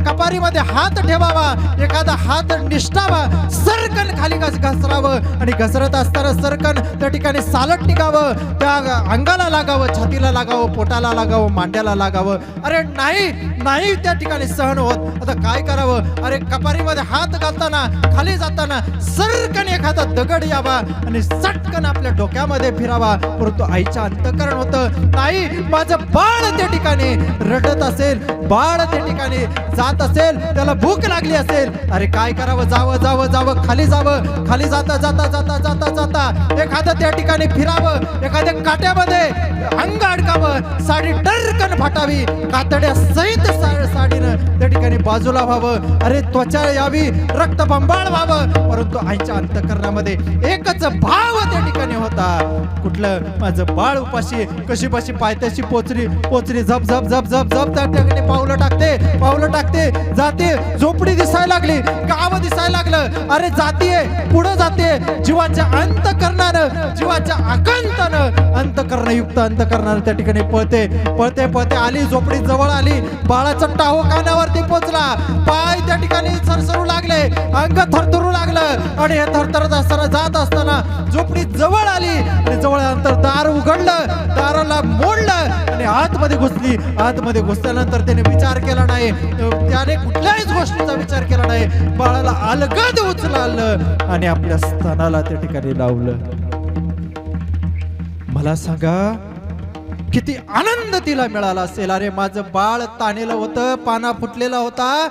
कपारीमध्ये हात ठेवावा, एखादा हात निष्ठावा, सरकन खाली घसरावं आणि घसरत असताना सरकन त्या ठिकाणी सालट निघावं, त्या अंगाला लागावं, छातीला लागावं, पोटाला लागावं, मांड्याला लागावं. अरे नाही त्या ठिकाणी सहन होत. आता काय करावं? अरे कपारीमध्ये हात घालताना, खाली जाताना सरकन एखादा दगड यावा आणि सटकन आपल्या डोक्यामध्ये फिरावा. परंतु आईच्या अंतःकरण होतं, नाही, माझं बाळ त्या ठिकाणी रडत असेल, बाळ त्या ठिकाणी जात असेल, त्याला भूक लागली असेल. अरे काय करावं? जावं, खाली जावं. खाली जाता एखादं त्या ठिकाणी फिरावं, एखाद्या काट्यामध्ये अंग अडकावं, साडी टर्कन फाटावी, कातड्या सहित साडीनं त्या ठिकाणी बाजूला व्हावं. अरे त्वचा यावी, रक्त बंबाळ व्हावं. परंतु आईच्या अंतःकरणामध्ये एकच भाव त्या ठिकाणी होता, कुठलं? माझं बाळ उपाशी, कशीपाशी पायथ्याशी पोचली, झप त्या ठिकाणी पावलं टाकते, जाते, झोपडी दिसायला लागली, गाव दिसायला लागलं. अरे जातीये, पुढे जाते, जीवाच्या अंतःकरणानं, जीवाच्या आकांतानं, अंतःकरणयुक्त अंतःकरणानं त्या ठिकाणी पळते आली, झोपडी जवळ आली, बाळाचा टाहो कानावरती पोचला, पाय त्या ठिकाणी सरसरू लागले, अंग थरथरू लागलं. आणि हे थरथरत असताना, जात असताना झोपडी जवळ आली आणि जवळनंतर दार उघडलं, दाराला मोडलं आणि आतमध्ये घुसल्यानंतर त्याने विचार केला नाही, त्याने कुठल्याच गोष्टीचा विचार केला नाही. बाळाला अलगद उचललं आणि आपल्या स्तनाला त्या ठिकाणी लावलं. मला सांगा किती आनंद तिला मिळाला असेल. अरे माझं बाळ ताणेलं होतं, पाना फुटलेला होता,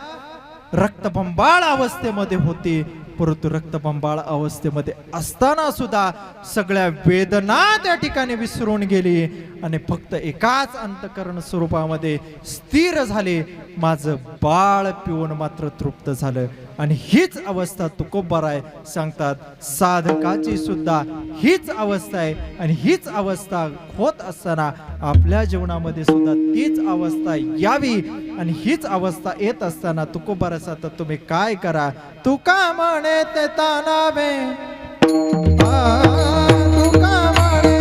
रक्तबंबाळ अवस्थेमध्ये होती. परंतु रक्तबंबाळ अवस्थेमध्ये असताना सुद्धा सगळ्या वेदना त्या ठिकाणी विसरून गेली आणि फक्त एकाच अंतःकरण स्वरूपामध्ये स्थिर झाले. माझं बाळ पिऊन मात्र तृप्त झालं. आणि हीच अवस्था तुकोबाराय सांगतात, साधकाची सुद्धा हीच अवस्था आहे. आणि हीच अवस्था होत असताना आपल्या जीवनामध्ये सुद्धा तीच अवस्था यावी. आणि हीच अवस्था येत असताना तुकोबाराय सांगतात, तुम्ही काय करा? तुका म्हणे ते तानावे, तुका म्हणे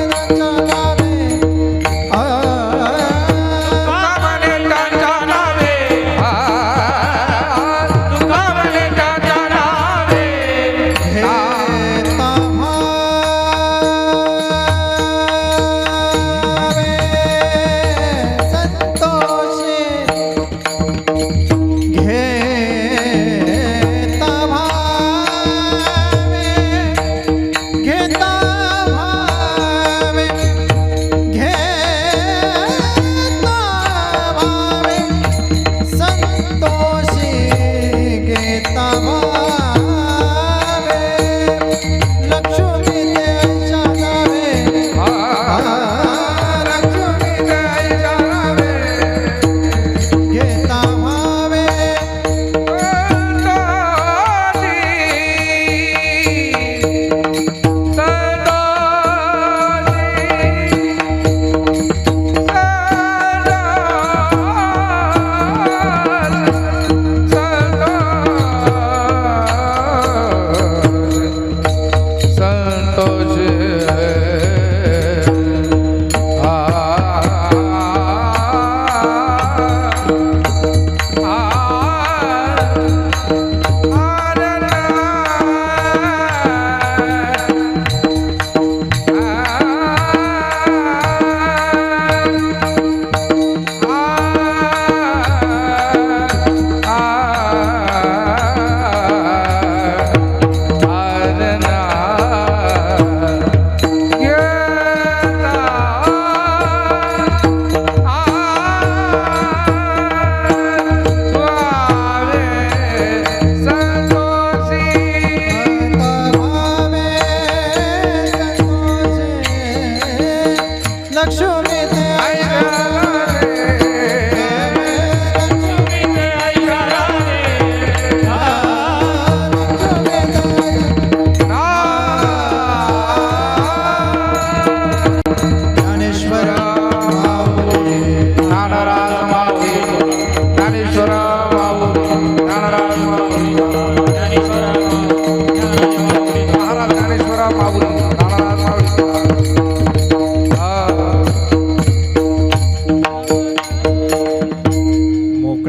घेता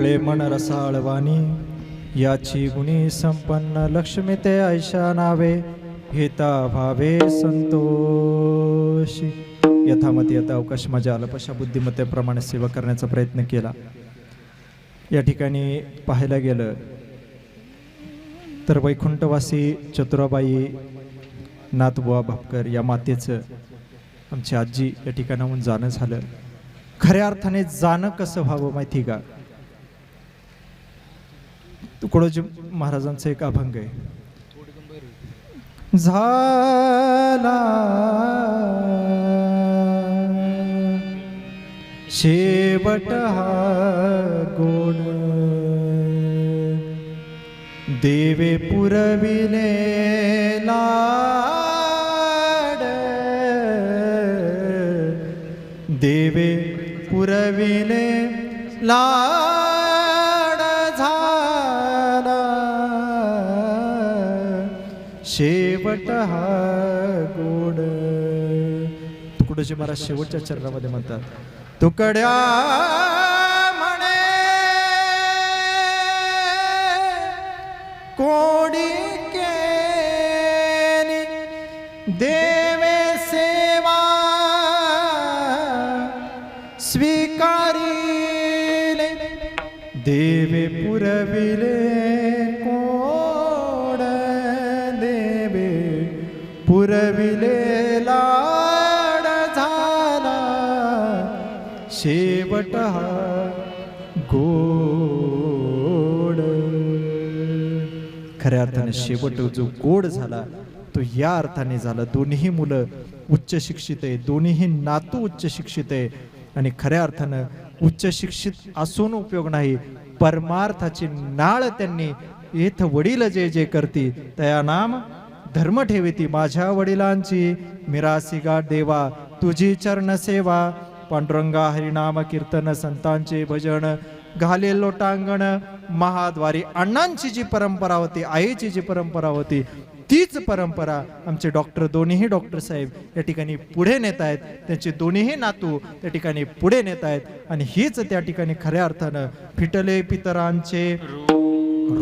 कळे मन रसाळवाणी याची गुणी संपन्न लक्ष्मी ते ऐशा नावे हेता भावे संतोषी. यथामती यथा अवकाश माझ्या अल्पशा बुद्धिमत्तेप्रमाणे सेवा करण्याचा प्रयत्न केला. या ठिकाणी पाहायला गेलं तर वैकुंठवासी चतुराबाई नाथबुवा भापकर या मातेचं आमची आजी या ठिकाणाहून जाणं झालं. खऱ्या अर्थाने जाणं कसं व्हावं माहिती का? तुकडोजी महाराजांचं एक अभंग आहे. झाला शेवट हा गोड देवे पुरविले लाड देवे पुरविले लाड झाला शेवट हा गोड. तुकडोजी महाराज शेवटच्या चरणामध्ये म्हणतात तुकड्या म्हणे कोडी केली देवे सेवा स्वीकारिले देवे पुरविले कोड देवे पुरविले लाड झाला शेवट हा गोड. खऱ्या अर्थाने शेवट जो गोड झाला तो या अर्थाने झाला दोन्ही मुलं उच्च शिक्षित आहे, दोन्हीही नातू उच्च शिक्षित आहे. आणि खऱ्या अर्थानं उच्च शिक्षित असून उपयोग नाही, परमार्थाची नाळ त्यांनी येथ वडील जे जे करती तया नाम धर्म ठेविती. माझ्या वडिलांची मिरासी गाठ देवा तुझी चरण सेवा पांडुरंगा हरिनाम कीर्तन संतांचे भजन घाले लोटांगण महाद्वारी. अण्णांची जी परंपरा होती, आईची जी परंपरा होती तीच परंपरा आमचे डॉक्टर दोन्हीही डॉक्टर साहेब या ठिकाणी पुढे नेत आहेत. त्यांचे दोन्हीही नातू त्या ठिकाणी पुढे नेत आहेत. आणि हीच त्या ठिकाणी खऱ्या अर्थानं फिटले पितरांचे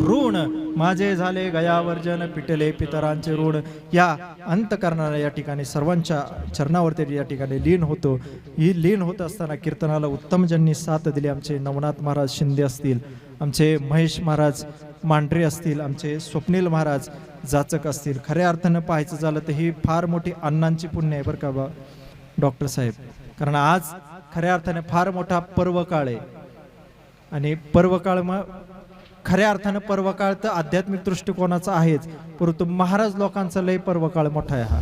ऋण माझे झाले गयावर्जन पिटले पितरांचे ऋण या अंत करणाऱ्या या ठिकाणी सर्वांच्या चरणावरती या ठिकाणी लीन होतो. ही लीन होत असताना कीर्तनाला उत्तम ज्यांनी साथ दिली आमचे नवनाथ महाराज शिंदे असतील, आमचे महेश महाराज मांढरे असतील, आमचे स्वप्नील महाराज जाचक असतील. खऱ्या अर्थानं पाहायचं झालं तर ही फार मोठी अण्णांची पुण्य आहे बरं का बा डॉक्टर साहेब. कारण आज खऱ्या अर्थाने फार मोठा पर्वकाळ आहे. आणि पर्वकाळ मग खऱ्या अर्थानं पर्वकाळ तर आध्यात्मिक दृष्टिकोनाचा आहेच, परंतु महाराज लोकांचा लय पर्वकाळ मोठा आहे हा.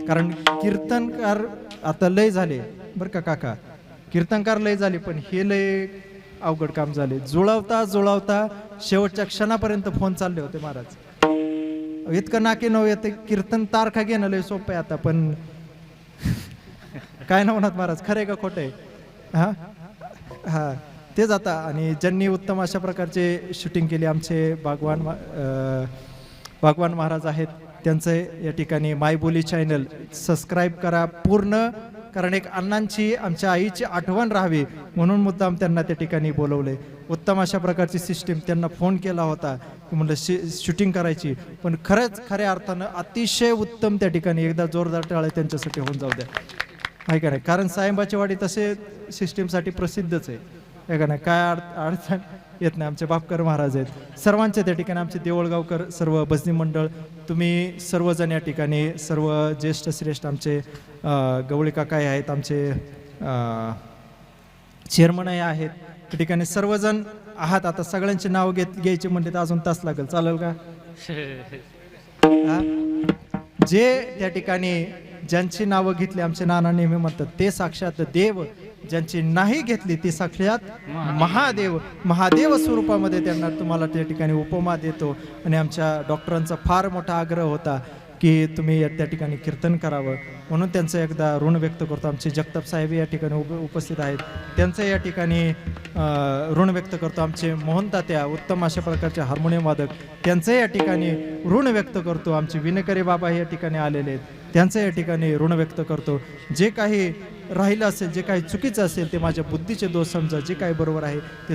कारण कीर्तनकार आता लय झाले बरं का काका, कीर्तनकार लय झाले, पण हे लय अवघड काम झाले. जुळवता जुळवता शेवटच्या क्षणापर्यंत फोन चालले होते महाराज. इतकं नाके नव येते कीर्तन तारखा घेणं लय सोपं आहे आता, पण काय नवनाथ महाराज खरंय का खोटं आहे? हा हा तेच आता. आणि ज्यांनी उत्तम अशा प्रकारचे शूटिंग केली आमचे भगवान महाराज आहेत, त्यांचं या ठिकाणी मायबोली चॅनल सबस्क्राईब करा पूर्ण. कारण एक अण्णांची आमच्या आईची आठवण राहावी म्हणून मुद्दाम त्यांना त्या ठिकाणी बोलवले. उत्तम अशा प्रकारची सिस्टीम त्यांना फोन केला होता की म्हणलं शूटिंग करायची, पण खरंच खऱ्या अर्थानं अतिशय उत्तम त्या ठिकाणी एकदा जोरदार टाळे त्यांच्यासाठी होऊन जाऊ द्या आहे का नाही. कारण सायंबाची वाडी तसे सिस्टीमसाठी प्रसिद्धच आहे का नाही. काय अडचण येत नाही. आमचे भापकर महाराज आहेत सर्वांचे त्या ठिकाणी, आमचे देवळगावकर सर्व भजनी मंडळ, तुम्ही सर्वजण या ठिकाणी सर्व ज्येष्ठ श्रेष्ठ आमचे गवळी काकाई आहेत, आमचे चेअरमनही आहेत त्या ठिकाणी सर्वजण आहात. आता सगळ्यांचे नाव घ्यायचे म्हणले तर अजून तास लागेल, चालेल का? जे त्या ठिकाणी ज्यांची नावं घेतली आमचे नाना नेहमी म्हणतात ते साक्षात देव, ज्यांची नाही घेतली ती साक्षात महादेव. महादेव स्वरूपामध्ये त्यांना तुम्हाला त्या ठिकाणी उपमा देतो. आणि आमच्या डॉक्टरांचा फार मोठा आग्रह होता की तुम्ही त्या ठिकाणी कीर्तन करावं, म्हणून त्यांचं एकदा ऋण व्यक्त करतो. आमचे जगताप साहेब या ठिकाणी उपस्थित आहेत, त्यांचं या ठिकाणी ऋण व्यक्त करतो. आमचे मोहन तात्या उत्तम अशा प्रकारचे हार्मोनियम वादक, त्यांचं या ठिकाणी ऋण व्यक्त करतो. आमचे विनकरी बाबा या ठिकाणी आलेले आहेत, त्यांचं या ठिकाणी ऋण व्यक्त करतो. जे काही राहिलं असेल, जे काही चुकीचं असेल ते माझ्या बुद्धीचे दोष समजा, जे काही बरोबर आहे ते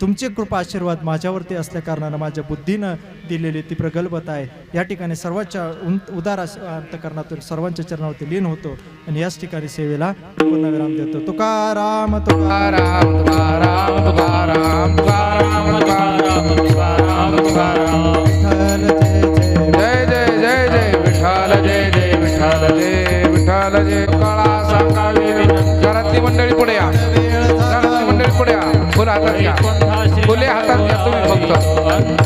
तुमचे कृपा आशीर्वाद माझ्यावरती असल्या कारणानं माझ्या बुद्धीनं दिलेली ती प्रगल्भता आहे. या ठिकाणी सर्वांच्या उदार अंतकरणातून सर्वांच्या चरणावरती लीन होतो आणि याच ठिकाणी सेवेला पूर्णविराम देतो. तुकाराम तुकाराम तुकाराम तुकाराम तुकाराम तुकाराम तुकाराम तुकाराम विठ्ठल जय जय जय जय जय जय विठ्ठल जय जय विठ्ठल जय विठ्ठल जय. काळा सांगावी घरातली मंडळी पुढे या, घरातली मंडळी पुढे या. फुलं हातात घ्या, फुले हातात घ्या तुम्ही फक्त.